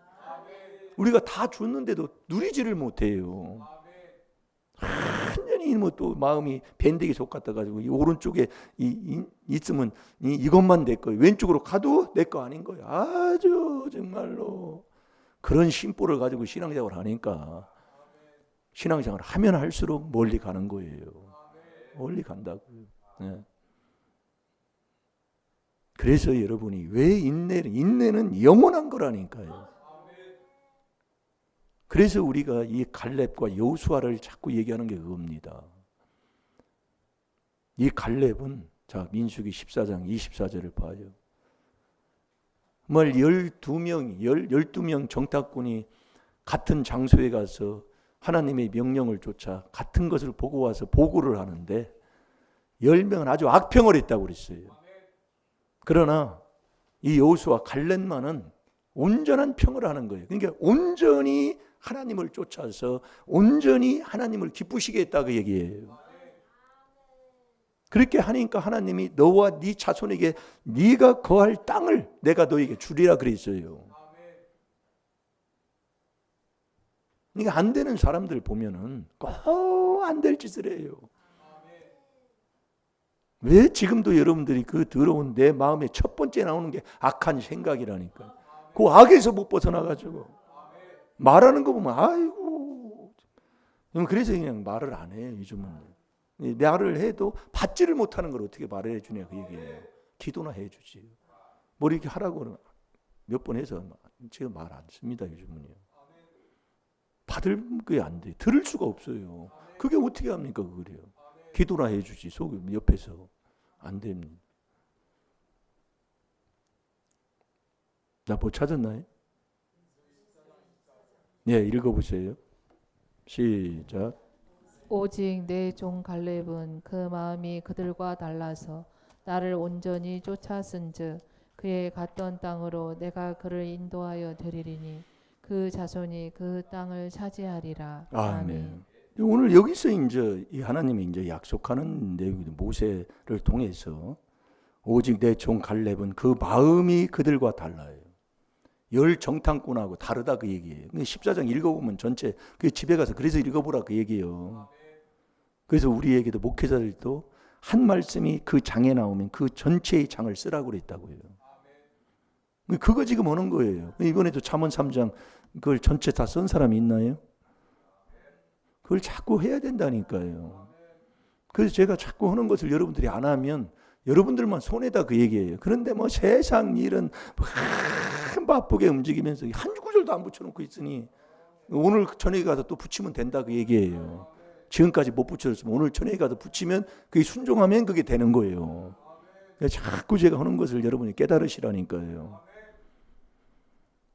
우리가 다 줬는데도 누리지를 못해요. 완전히 뭐 또 마음이 밴드기 속같아 가지고 이 오른쪽에 있으면 이것만 내 거예요. 왼쪽으로 가도 내 거 아닌 거예요. 아주 정말로 그런 심보를 가지고 신앙생활을 하니까 신앙생활을 하면 할수록 멀리 가는 거예요. 멀리 간다고요. 네. 그래서 여러분이 왜 인내는 영원한 거라니까요. 그래서 우리가 이 갈렙과 여호수아를 자꾸 얘기하는 게 그겁니다. 이 갈렙은 자 민수기 14장 24절을 봐요. 정말 12명 정탐꾼이 같은 장소에 가서 하나님의 명령을 쫓아 같은 것을 보고 와서 보고를 하는데 10명은 아주 악평을 했다고 그랬어요. 그러나 이 여호수아 갈렙만은 온전한 평을 하는 거예요. 그러니까 온전히 하나님을 쫓아서 온전히 하나님을 기쁘시게 했다 그 얘기예요. 그렇게 하니까 하나님이 너와 네 자손에게 네가 거할 땅을 내가 너에게 주리라 그랬어요. 그러니까 안 되는 사람들 보면은 꼭 안 될 짓을 해요. 왜 지금도 여러분들이 그 더러운 내 마음에 첫 번째 나오는 게 악한 생각이라니까. 그 악에서 못 벗어나가지고 말하는 거 보면 아이고. 그래서 그냥 말을 안 해요. 요즘은 말을 해도 받지를 못하는 걸 어떻게 말을 해주냐 그 얘기예요. 기도나 해주지. 뭐 이렇게 하라고 몇 번 해서 제가 말 안 씁니다. 요즘은요. 받을 게 안 돼. 들을 수가 없어요. 그게 어떻게 합니까 그거래요. 기도나 해주지. 속 옆에서 안 됩니다. 나 뭐 찾았나요? 네, 읽어보세요. 시작. 오직 내 종 갈렙은 그 마음이 그들과 달라서 나를 온전히 쫓았은즉 그의 갔던 땅으로 내가 그를 인도하여 드리리니 그 자손이 그 땅을 차지하리라. 아멘. 오늘 여기서 이제 이 하나님이 이제 약속하는 내용이 모세를 통해서 오직 내 종 갈렙은 그 마음이 그들과 달라요. 열 정탐꾼하고 다르다 그 얘기예요. 14장 읽어보면 전체 그 집에 가서 그래서 읽어보라 그 얘기예요. 그래서 우리에게도 목회자들도 한 말씀이 그 장에 나오면 그 전체의 장을 쓰라고 그랬다고요. 그거 지금 오는 거예요. 이번에도 잠언 3장 그걸 전체 다 쓴 사람이 있나요? 그걸 자꾸 해야 된다니까요. 그래서 제가 자꾸 하는 것을 여러분들이 안 하면 여러분들만 손해다 그 얘기예요. 그런데 뭐 세상 일은 바쁘게 움직이면서 한 구절도 안 붙여놓고 있으니 오늘 저녁에 가서 또 붙이면 된다 그 얘기예요. 지금까지 못 붙여줬으면 오늘 저녁에 가서 붙이면 그게 순종하면 그게 되는 거예요. 자꾸 제가 하는 것을 여러분이 깨달으시라니까요.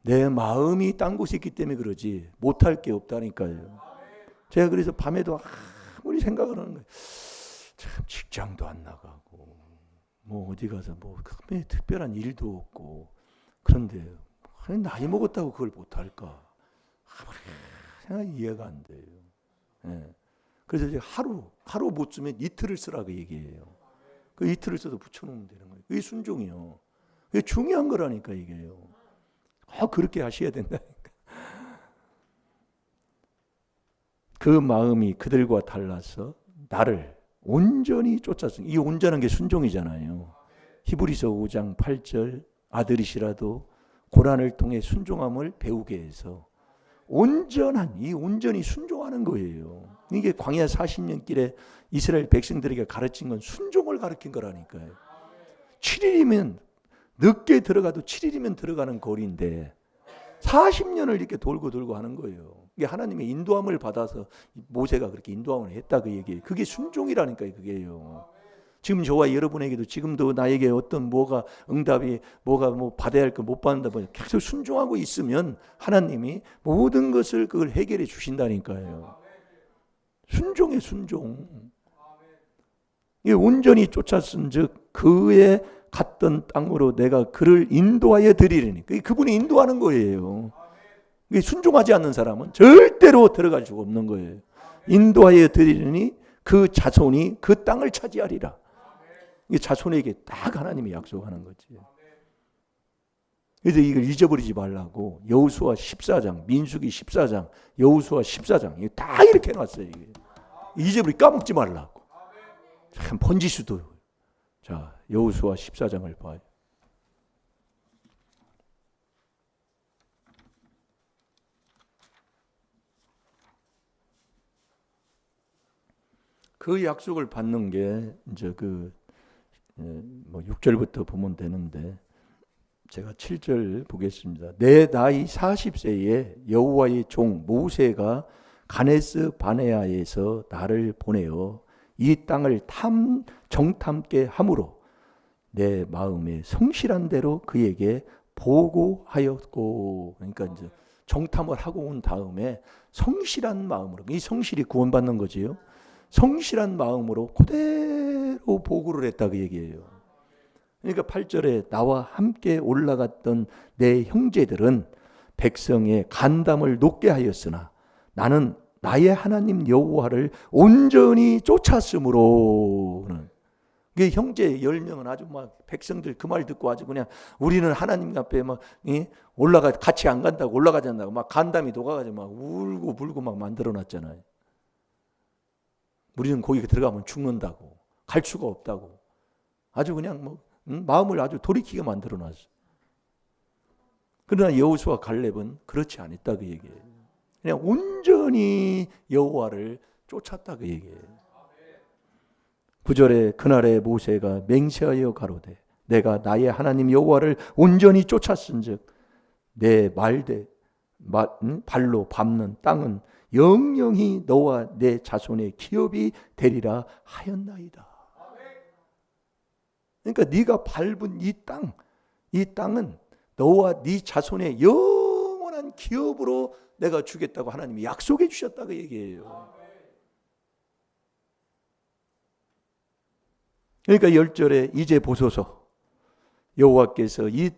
내 마음이 딴 곳에 있기 때문에 그러지 못할 게 없다니까요. 제가 그래서 밤에도 아무리 생각을 하는 거예요. 참 직장도 안 나가고 뭐 어디 가서 뭐 특별한 일도 없고 그런데 나이 먹었다고 그걸 못할까? 생각이 이해가 안 돼요. 예. 그래서 이제 하루 못 쓰면 이틀을 쓰라고 얘기해요. 그 이틀을 써도 붙여놓으면 되는 거예요. 그게 순종이요. 그게 중요한 거라니까 이게요. 그렇게 하셔야 된다니까. 그 마음이 그들과 달라서 나를 온전히 쫓았으니 이 온전한 게 순종이잖아요. 히브리서 5장 8절 아들이시라도 고난을 통해 순종함을 배우게 해서 이 온전히 순종하는 거예요. 이게 광야 40년 길에 이스라엘 백성들에게 가르친 건 순종을 가르친 거라니까요. 7일이면 늦게 들어가도 7일이면 들어가는 거리인데 40년을 이렇게 돌고 하는 거예요. 이게 하나님의 인도함을 받아서 모세가 그렇게 인도함을 했다 그 얘기예요. 그게 순종이라니까요. 그게요. 지금 저와 여러분에게도 지금도 나에게 어떤 뭐가 응답이 뭐가 뭐 받아야 할 거 못 받는다 보니 계속 순종하고 있으면 하나님이 모든 것을 그걸 해결해 주신다니까요. 순종에 순종. 이 온전히 쫓았은즉 그의 갔던 땅으로 내가 그를 인도하여 드리리니. 그분이 인도하는 거예요. 순종하지 않는 사람은 절대로 들어갈 수가 없는 거예요. 인도하여 드리리니 그 자손이 그 땅을 차지하리라. 이 자손에게 딱 하나님이 약속하는 거지. 그래서 이걸 잊어버리지 말라고 여호수아 14장, 민수기 14장, 여호수아 14장 다 이렇게 해놨어요. 이게. 잊어버리 까먹지 말라고. 참 번지수도. 자, 여호수아 14장을 봐요. 그 약속을 받는 게 이제 뭐 6절부터 보면 되는데 제가 7절 보겠습니다. 내 나이 40세에 여호와의 종 모세가 가네스 바네아에서 나를 보내어 이 땅을 정탐케 함으로 내 마음에 성실한 대로 그에게 보고하였고. 그러니까 이제 정탐을 하고 온 다음에 성실한 마음으로, 이 성실이 구원받는 거지요. 성실한 마음으로 그대로 보고를 했다 그 얘기예요. 그러니까 8절에 나와 함께 올라갔던 내 형제들은 백성의 간담을 높게 하였으나 나는 나의 하나님 여호와를 온전히 쫓았으므로는. 그 형제 10명은 아주 막 백성들 그 말 듣고 아주 그냥 우리는 하나님 앞에 막 올라가 같이 안 간다고 올라가지 않는다고 막 간담이 녹아가지고 막 울고 불고 막 만들어놨잖아요. 우리는 거기 들어가면 죽는다고 갈 수가 없다고 아주 그냥 뭐 마음을 아주 돌이키게 만들어놨어. 그러나 여호수아 갈렙은 그렇지 않았다 그 얘기예요. 그냥 온전히 여호와를 쫓았다 그 얘기예요. 9절에 그날에 모세가 맹세하여 가로되 내가 나의 하나님 여호와를 온전히 쫓았은즉 내 발로 밟는 땅은 영영히 너와 내 자손의 기업이 되리라 하였나이다. 그러니까 네가 밟은 이 땅은 너와 네 자손의 영원한 기업으로 내가 주겠다고 하나님이 약속해 주셨다고 얘기해요. 그러니까 10절에 이제 보소서 여호와께서 이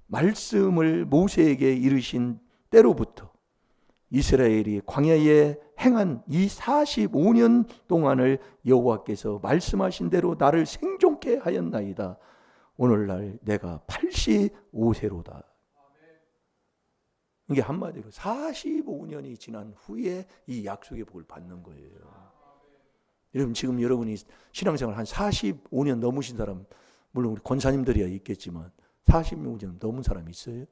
말씀을 모세에게 이르신 때로부터 이스라엘이 광야에 행한 이 45년 동안을 여호와께서 말씀하신 대로 나를 생존케 하였나이다. 오늘날 내가 85세로다. 이게 한마디로 45년이 지난 후에 이 약속의 복을 받는 거예요. 여러분 지금 여러분이 신앙생활 한 45년 넘으신 사람, 물론 우리 권사님들이야 있겠지만 45년 넘은 사람 있어요?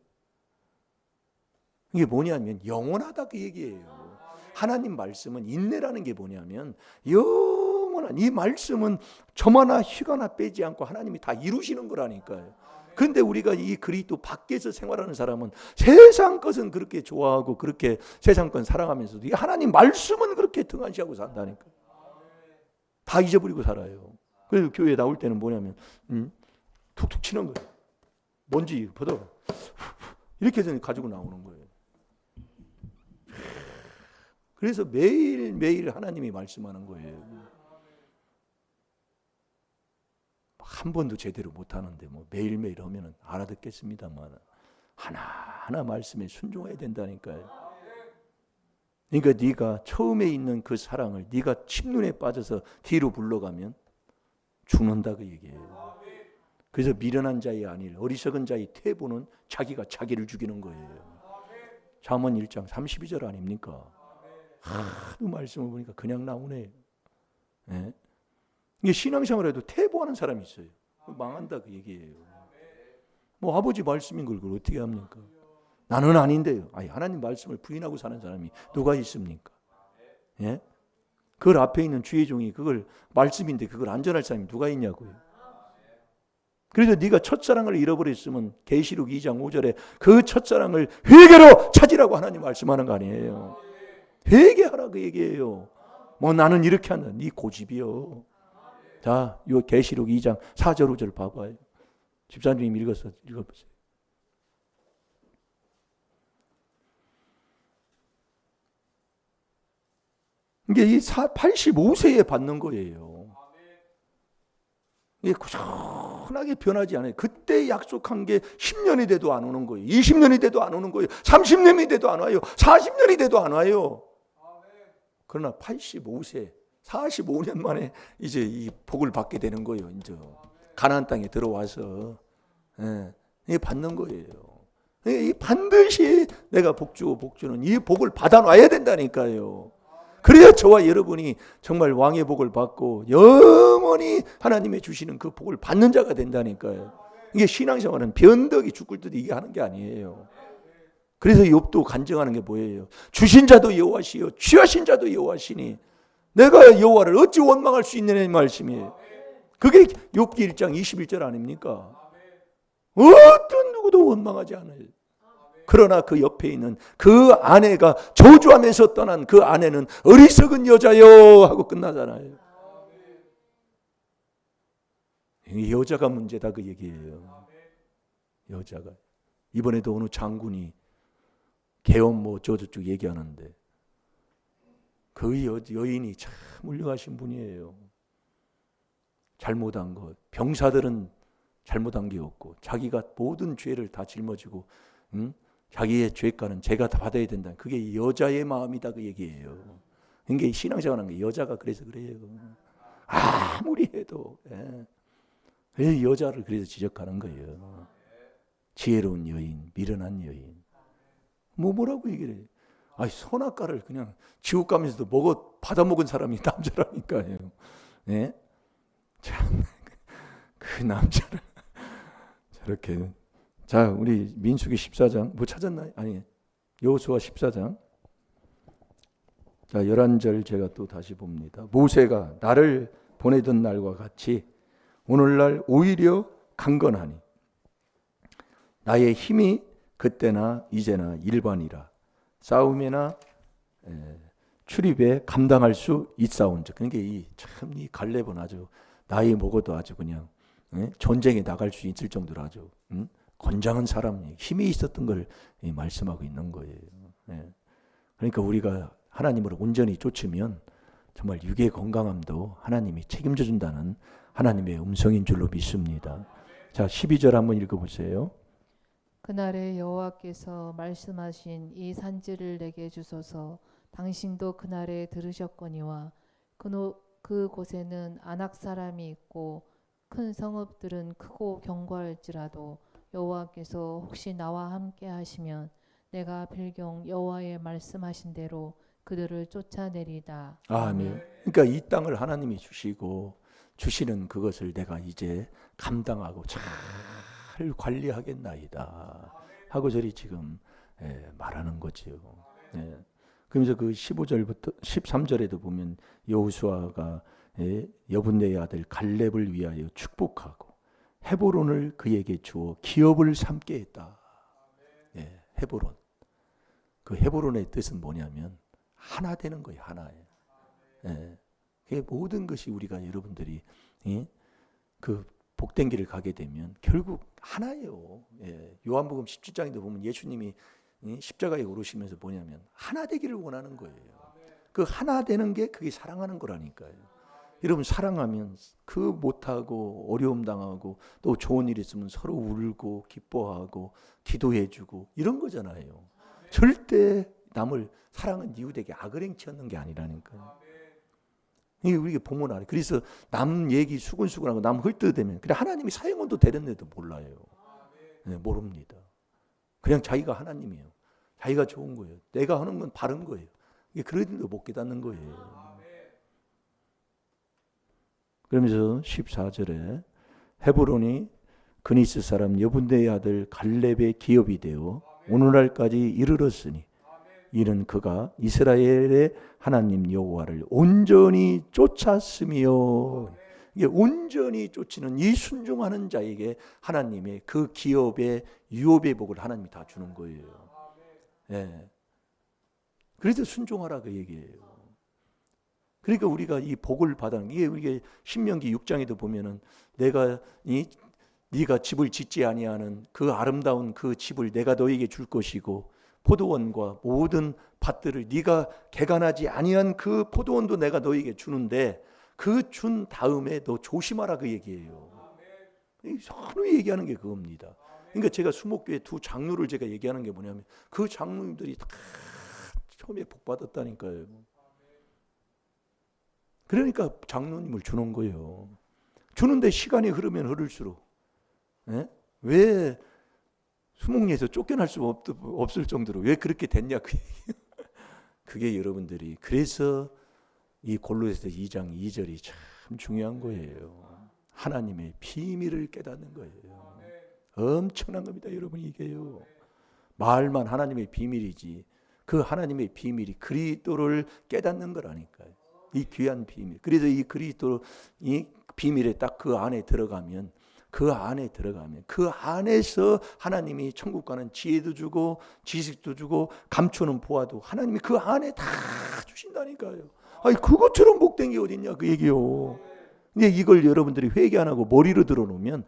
이게 뭐냐면 영원하다 그 얘기예요. 하나님 말씀은 인내라는 게 뭐냐면 영원한 이 말씀은 저마나 휘가나 빼지 않고 하나님이 다 이루시는 거라니까요. 그런데 우리가 이 그리스도 밖에서 생활하는 사람은 세상 것은 그렇게 좋아하고 그렇게 세상 것 사랑하면서도 이 하나님 말씀은 그렇게 등한시하고 산다니까. 다 잊어버리고 살아요. 그래서 교회에 나올 때는 뭐냐면 툭툭 치는 거예요. 먼지 보다가 이렇게 해서 가지고 나오는 거예요. 그래서 매일매일 하나님이 말씀하는 거예요. 한 번도 제대로 못하는데 뭐 매일매일 하면 알아듣겠습니다만 하나하나 말씀에 순종해야 된다니까요. 그러니까 네가 처음에 있는 그 사랑을 네가 침눈에 빠져서 뒤로 불러가면 죽는다 그 얘기예요. 그래서 미련한 자의 안일 어리석은 자의 태보는 자기가 자기를 죽이는 거예요. 잠언 1장 32절 아닙니까? 하도 말씀을 보니까 그냥 나오네. 네? 이게 신앙생활에도 태보하는 사람이 있어요. 망한다 그 얘기예요. 뭐 아버지 말씀인 걸 그걸 어떻게 합니까? 나는 아닌데요. 아니, 하나님 말씀을 부인하고 사는 사람이 누가 있습니까? 예? 그걸 앞에 있는 주의 종이 그걸 말씀인데 그걸 안전할 사람이 누가 있냐고요. 그래서 네가 첫사랑을 잃어버렸으면 계시록 2장 5절에 그 첫사랑을 회개로 찾으라고 하나님 말씀하는 거 아니에요. 회개하라 그 얘기예요. 뭐 나는 이렇게 한다. 네 고집이요. 자, 요 계시록 2장 4절 5절 봐봐요. 집사님 읽어보세요. 이게 이 85세에 받는 거예요. 이게 꾸준하게 변하지 않아요. 그때 약속한 게 10년이 돼도 안 오는 거예요. 20년이 돼도 안 오는 거예요. 30년이 돼도 안 와요. 40년이 돼도 안 와요. 그러나 85세, 45년 만에 이제 이 복을 받게 되는 거예요. 이제 가나안 땅에 들어와서 이게 받는 거예요. 이 반드시 내가 복 주는 이 복을 받아놔야 된다니까요. 그래야 저와 여러분이 정말 왕의 복을 받고 영원히 하나님의 주시는 그 복을 받는 자가 된다니까요. 이게 신앙생활은 변덕이 죽을 듯 이게 하는 게 아니에요. 그래서 욥도 간증하는 게 뭐예요? 주신 자도 여호와시요 취하신 자도 여호와시니 내가 여호와를 어찌 원망할 수 있느냐는 말씀이에요. 그게 욥기 1장 21절 아닙니까? 어떤 누구도 원망하지 않아요. 그러나 그 옆에 있는 그 아내가 저주하면서 떠난 그 아내는 어리석은 여자요 하고 끝나잖아요. 여자가 문제다 그 얘기예요. 여자가. 이번에도 어느 장군이 계엄 뭐 저쪽 얘기하는데 그 여인이 참 훌륭하신 분이에요. 잘못한 것. 병사들은 잘못한 게 없고 자기가 모든 죄를 다 짊어지고 자기의 죄가는 제가 다 받아야 된다. 그게 여자의 마음이다 그 얘기예요. 이게 신앙생활하는 게 여자가 그래서 그래요. 아무리 해도 여자를 그래서 지적하는 거예요. 지혜로운 여인, 미련한 여인. 뭐라고 얘기를 해요. 아니 선악과를 그냥 지옥 가면서도 받아먹은 사람이 남자라니까요. 네? 참 그 남자를 저렇게. 자, 우리 민수기 14장 뭐 찾았나요? 아니, 여호수아 14장. 자, 11절 제가 또 다시 봅니다. 모세가 나를 보내던 날과 같이 오늘날 오히려 강건하니 나의 힘이 그때나 이제나 일반이라 싸움이나 출입에 감당할 수 있사온즉. 그러니까 이 갈렙은 아주 나이 먹어도 아주 그냥 전쟁에 나갈 수 있을 정도로 아주 건장한 사람, 힘이 있었던 걸 말씀하고 있는 거예요. 그러니까 우리가 하나님을 온전히 쫓으면 정말 육의 건강함도 하나님이 책임져 준다는 하나님의 음성인 줄로 믿습니다. 자, 12절 한번 읽어보세요. 그날에 여호와께서 말씀하신 이 산지를 내게 주소서. 당신도 그날에 들으셨거니와 그곳에는 아낙 사람이 있고 큰 성읍들은 크고 견고할지라도 여호와께서 혹시 나와 함께 하시면 내가 필경 여호와의 말씀하신 대로 그들을 쫓아내리다. 아멘. 그러니까 이 땅을 하나님이 주시고 주시는 그것을 내가 이제 감당하고 잘 관리하겠나이다 하고 저리 지금 말하는 거지요. 그러면서 그 15절부터 13절에도 보면 여호수아가 여분네의 아들 갈렙을 위하여 축복하고 헤브론을 그에게 주어 기업을 삼게 했다. 헤브론. 그 헤브론의 뜻은 뭐냐면 하나 되는 거예요. 하나예요. 그게 모든 것이 우리가 여러분들이 그 복된 길을 가게 되면 결국 하나예요. 요한복음 17장에도 보면 예수님이 십자가에 오르시면서 뭐냐면 하나 되기를 원하는 거예요. 그 하나 되는 게 그게 사랑하는 거라니까요. 여러분 사랑하면 그 못하고 어려움 당하고 또 좋은 일 있으면 서로 울고 기뻐하고 기도해주고 이런 거잖아요. 절대 남을 사랑은 이웃에게 악을 행치하는 게 아니라니까요. 이게 우리가 보면 알아요. 그래서 남 얘기 수근수근하고 남 헐뜯으면 그래 하나님이 사형원도 되는데도 몰라요. 모릅니다. 그냥 자기가 하나님이에요. 자기가 좋은 거예요. 내가 하는 건 바른 거예요. 이게 그런데도 못 깨닫는 거예요. 그러면서 14절에 헤브론이 그니스 사람 여분네의 아들 갈렙의 기업이 되어 오늘날까지 이르렀으니 이는 그가 이스라엘의 하나님 여호와를 온전히 쫓았으며 이게 온전히 쫓는 이 순종하는 자에게 하나님의 그 기업의 유업의 복을 하나님이 다 주는 거예요. 그래서 순종하라 그 얘기예요. 그러니까 우리가 이 복을 받는 이게 우리가 신명기 6장에도 보면은 내가 네가 집을 짓지 아니하는 그 아름다운 그 집을 내가 너에게 줄 것이고 포도원과 모든 밭들을 네가 개간하지 아니한 그 포도원도 내가 너에게 주는데 그 준 다음에 너 조심하라 그 얘기예요. 서로 얘기하는 게 그겁니다. 그러니까 제가 수목교회 두 장로를 제가 얘기하는 게 뭐냐면 그 장로님들이 다 처음에 복 받았다니까요. 그러니까 장로님을 주는 거예요. 주는데 시간이 흐르면 흐를수록 왜 수목리에서 쫓겨날 수 없을 정도로 왜 그렇게 됐냐 그게 여러분들이 그래서 이 골로새서 2장 2절이 참 중요한 거예요. 하나님의 비밀을 깨닫는 거예요. 엄청난 겁니다, 여러분. 이게요. 말만 하나님의 비밀이지 그 하나님의 비밀이 그리스도를 깨닫는 거라니까요. 이 귀한 비밀. 그래서 이 그리스도 이 비밀에 딱 그 안에 들어가면 그 안에서 하나님이 천국 가는 지혜도 주고 지식도 주고 감추는 보아도 하나님이 그 안에 다 주신다니까요. 아니 그것처럼 복된 게 어딨냐 그 얘기요. 근데 이걸 여러분들이 회개 안 하고 머리로 들어놓으면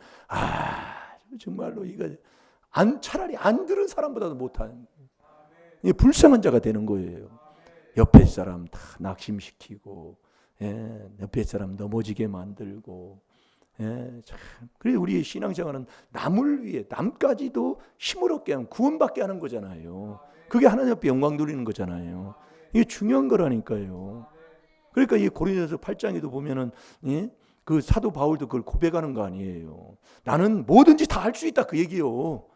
정말로 이거 차라리 안 들은 사람보다도 못한 불쌍한 자가 되는 거예요. 옆에 사람 다 낙심시키고 옆에 사람 넘어지게 만들고 그래서 우리의 신앙생활은 남을 위해 남까지도 힘을 얻게 하는 구원받게 하는 거잖아요. 그게 하나님 앞에 영광 돌리는 거잖아요. 이게 중요한 거라니까요. 그러니까 이 고린도서 8장에도 보면은 그 사도 바울도 그걸 고백하는 거 아니에요. 나는 뭐든지 다 할 수 있다 그 얘기요.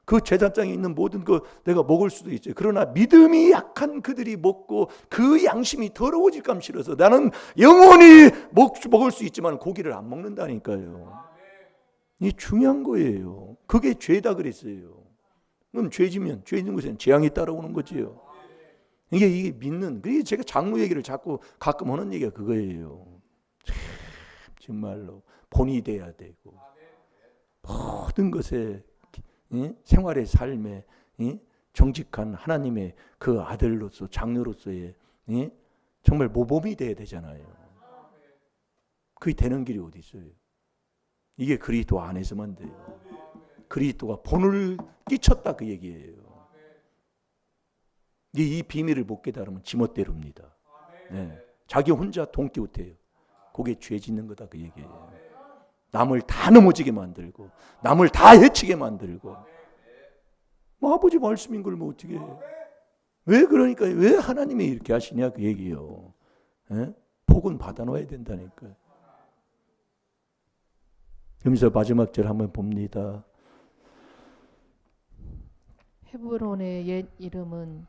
그 제사장에 있는 모든 거 내가 먹을 수도 있어요. 그러나 믿음이 약한 그들이 먹고 그 양심이 더러워질까 싫어서 나는 영원히 먹을 수 있지만 고기를 안 먹는다니까요. 이게 중요한 거예요. 그게 죄다 그랬어요. 그럼 죄지면 죄 있는 것에는 재앙이 따라오는 거지요. 이게 믿는. 그게 제가 장로 얘기를 자꾸 가끔 하는 얘기가 그거예요. 정말로 본이 돼야 되고 모든 것에 생활의 삶에 정직한 하나님의 그 아들로서 장로로서의 정말 모범이 돼야 되잖아요. 그게 되는 길이 어디 있어요? 이게 그리스도 안에서만 돼요. 그리스도가 본을 끼쳤다 그 얘기예요. 이 비밀을 못 깨달으면 지멋대로입니다. 자기 혼자 돈기웃해요. 그게 죄 짓는 거다 그 얘기예요. 남을 다 넘어지게 만들고 남을 다 해치게 만들고 뭐 아버지 말씀인 걸 뭐 어떻게 해요. 왜 그러니까 왜 하나님이 이렇게 하시냐 그 얘기요. 복은 받아놔야 된다니까요. 그러면서 마지막 절 한번 봅니다. 헤브론의 옛 이름은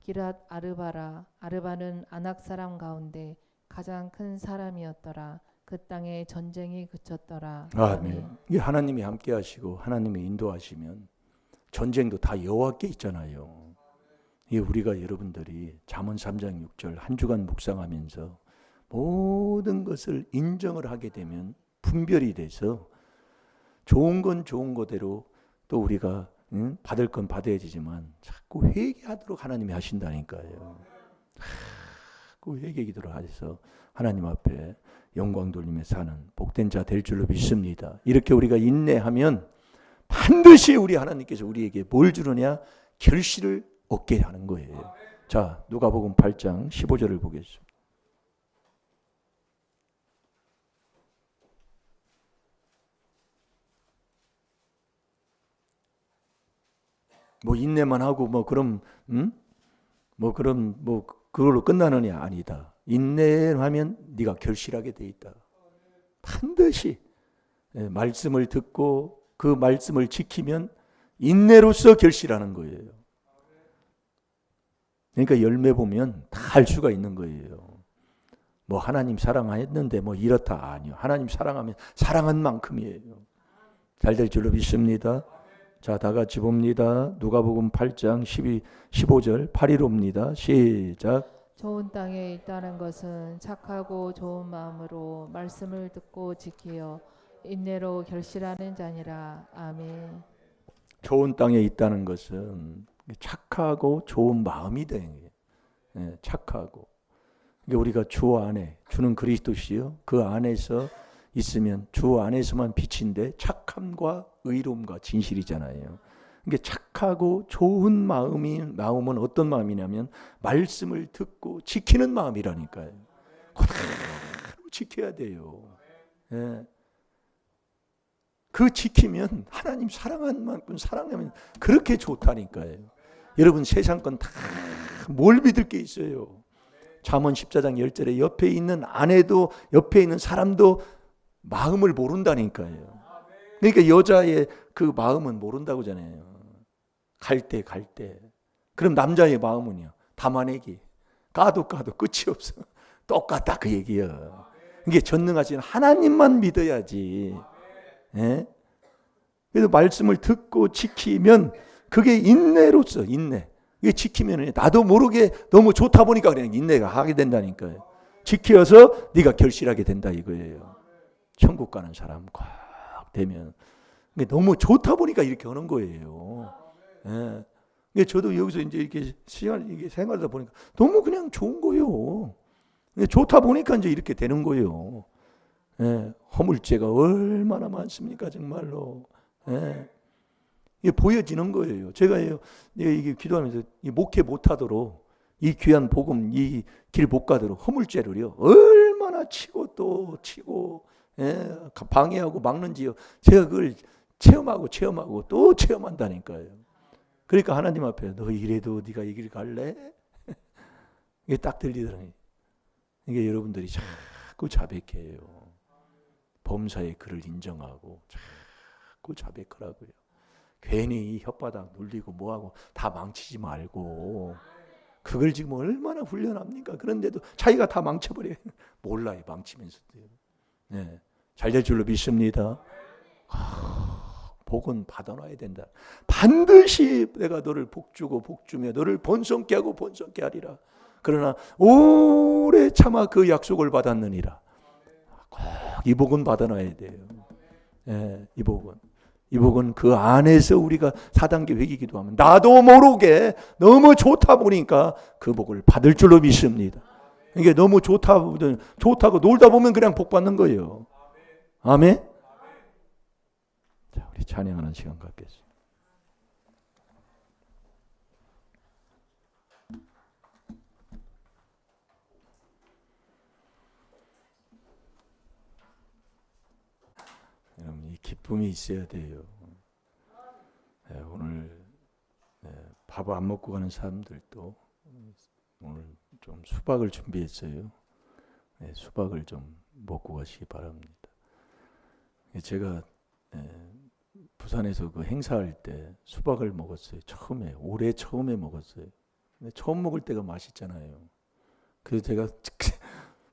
기랏 아르바라. 아르바는 아낙 사람 가운데 가장 큰 사람이었더라. 그 땅에 전쟁이 그쳤더라. 아멘. 이게 하나님이 함께 하시고 하나님이 인도하시면 전쟁도 다 여호와께 있잖아요. 이게 우리가 여러분들이 잠언 3장 6절 한 주간 묵상하면서 모든 것을 인정을 하게 되면 분별이 돼서 좋은 건 좋은 거대로 또 우리가 받을 건 받아야 되지만 자꾸 회개하도록 하나님이 하신다니까요. 자꾸 회개 기도를 하셔서 하나님 앞에 영광 돌리며 사는 복된 자 될 줄로 믿습니다. 이렇게 우리가 인내하면 반드시 우리 하나님께서 우리에게 뭘 주느냐? 결실을 얻게 하는 거예요. 자, 누가복음 8장 15절을 보겠습니다. 뭐 인내만 하고 뭐 그럼 그걸로 끝나느냐? 아니다. 인내하면 네가 결실하게 돼 있다. 반드시 말씀을 듣고 그 말씀을 지키면 인내로서 결실하는 거예요. 그러니까 열매 보면 다 알 수가 있는 거예요. 뭐 하나님 사랑했는데 뭐 이렇다 아니요. 하나님 사랑하면 사랑한 만큼이에요. 잘 될 줄로 믿습니다. 자, 다 같이 봅니다. 누가복음 8장 15절 8일옵니다. 시작. 좋은 땅에 있다는 것은 착하고 좋은 마음으로 말씀을 듣고 지키어 인내로 결실하는 자니라. 아멘. 좋은 땅에 있다는 것은 착하고 좋은 마음이 되는 거예요. 네, 착하고. 그러니까 우리가 주 안에, 주는 그리스도시요. 그 안에서 있으면 주 안에서만 빛인데 착함과 의로움과 진실이잖아요. 그러니까 착하고 좋은 마음은 어떤 마음이냐면 말씀을 듣고 지키는 마음이라니까요. 그대로 지켜야 돼요. 예. 그 지키면 하나님 사랑한 만큼 사랑하면 그렇게 좋다니까요. 여러분 세상 건 다 뭘 믿을 게 있어요. 잠언 14장 10절에 옆에 있는 아내도 옆에 있는 사람도 마음을 모른다니까요. 그러니까 여자의 그 마음은 모른다고 하잖아요. 갈 때. 그럼 남자의 마음은요. 담아내기. 까도 끝이 없어. 똑같다 그 얘기야. 이게 전능하신 하나님만 믿어야지. 예? 그래서 말씀을 듣고 지키면 그게 인내로서 인내. 이게 지키면 나도 모르게 너무 좋다 보니까 그냥 인내가 하게 된다니까요. 지켜서 네가 결실하게 된다 이거예요. 천국 가는 사람 꼭 되면 너무 좋다 보니까 이렇게 하는 거예요. 예. 저도 여기서 이제 이렇게 생활하다 보니까 너무 그냥 좋은 거예요. 좋다 보니까 이제 이렇게 되는 거예요. 예. 허물죄가 얼마나 많습니까, 정말로. 예. 이게 보여지는 거예요. 제가 이게 기도하면서 이 목회 못하도록 이 귀한 복음, 이 길 못 가도록 허물죄를요 얼마나 치고 또 치고 방해하고 막는지요. 제가 그걸 체험하고 또 체험한다니까요. 그러니까 하나님 앞에 너 이래도 네가 이 길 갈래? 이게 딱 들리더라고요. 이게 여러분들이 자꾸 자백해요. 범사의 그를 인정하고 자꾸 자백하라고요. 괜히 이 혓바닥 눌리고 뭐하고 다 망치지 말고 그걸 지금 얼마나 훈련합니까? 그런데도 자기가 다 망쳐버려요. 몰라요. 망치면서도. 네. 잘 될 줄로 믿습니다. 복은 받아놔야 된다. 반드시 내가 너를 복주고 복주며 너를 번성케 하고 번성케 하리라. 그러나 오래 참아 그 약속을 받았느니라. 꼭 이 복은 받아놔야 돼요. 네, 이 복은 그 안에서 우리가 4단계 회개 기도하면 나도 모르게 너무 좋다 보니까 그 복을 받을 줄로 믿습니다. 이게 너무 좋다고 놀다 보면 그냥 복 받는 거예요. 아멘. 자, 우리 찬양하는 시간 갖겠습니다. 여러분 이 기쁨이 있어야 돼요. 네, 오늘 밥 안 먹고 가는 사람들도 오늘 좀 수박을 준비했어요. 네, 수박을 좀 먹고 가시기 바랍니다. 제가 부산에서 그 행사할 때 수박을 먹었어요. 올해 처음에 먹었어요. 근데 처음 먹을 때가 맛있잖아요. 그래서 제가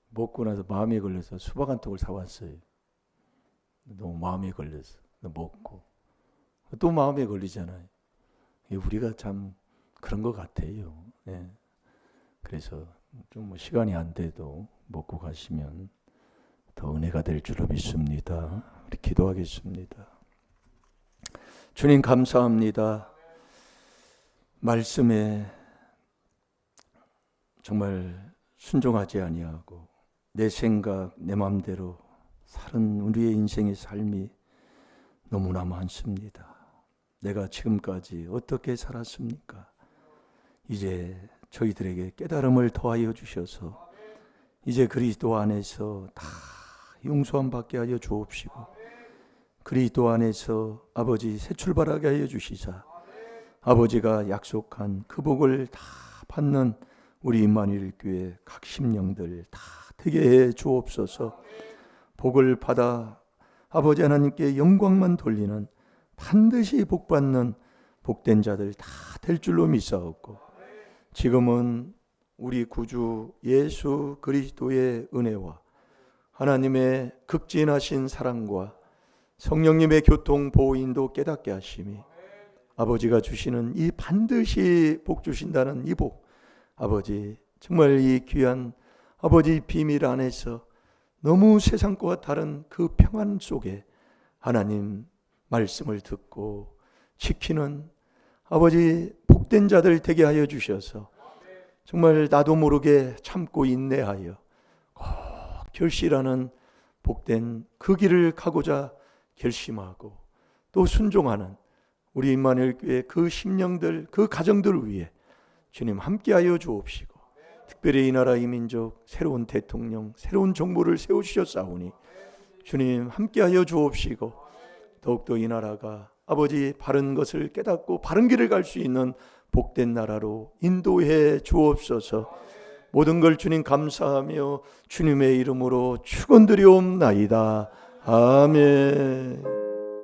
먹고 나서 마음에 걸려서 수박 한 통을 사왔어요. 너무 마음에 걸려서 먹고 또 마음에 걸리잖아요. 우리가 참 그런 것 같아요. 네. 그래서 좀 뭐 시간이 안 돼도 먹고 가시면 더 은혜가 될 줄로 믿습니다. 우리 기도하겠습니다. 주님 감사합니다. 말씀에 정말 순종하지 아니하고 내 생각, 내 마음대로 사는 우리의 인생의 삶이 너무나 많습니다. 내가 지금까지 어떻게 살았습니까? 이제 저희들에게 깨달음을 더하여 주셔서 이제 그리스도 안에서 다 용서함 받게 하여 주옵시고 그리스도 안에서 아버지 새 출발하게 하여 주시사 아버지가 약속한 그 복을 다 받는 우리 임마누엘 교회 각 심령들 다 되게 해 주옵소서. 복을 받아 아버지 하나님께 영광만 돌리는 반드시 복받는 복된 자들 다 될 줄로 믿사옵고 지금은 우리 구주 예수 그리스도의 은혜와 하나님의 극진하신 사랑과 성령님의 교통 보호인도 깨닫게 하심이 아버지가 주시는 이 반드시 복 주신다는 이 복 아버지 정말 이 귀한 아버지 비밀 안에서 너무 세상과 다른 그 평안 속에 하나님 말씀을 듣고 지키는 아버지 복된 자들 되게 하여 주셔서 정말 나도 모르게 참고 인내하여 꼭 결실하는 복된 그 길을 가고자 결심하고 또 순종하는 우리 임마누엘 교회 그 심령들 그 가정들을 위해 주님 함께하여 주옵시고 특별히 이 나라 이 민족 새로운 대통령 새로운 정부를 세우시었사오니 주님 함께하여 주옵시고 더욱더 이 나라가 아버지 바른 것을 깨닫고 바른 길을 갈 수 있는 복된 나라로 인도해 주옵소서. 모든 걸 주님 감사하며 주님의 이름으로 축원드리옵나이다. 아멘.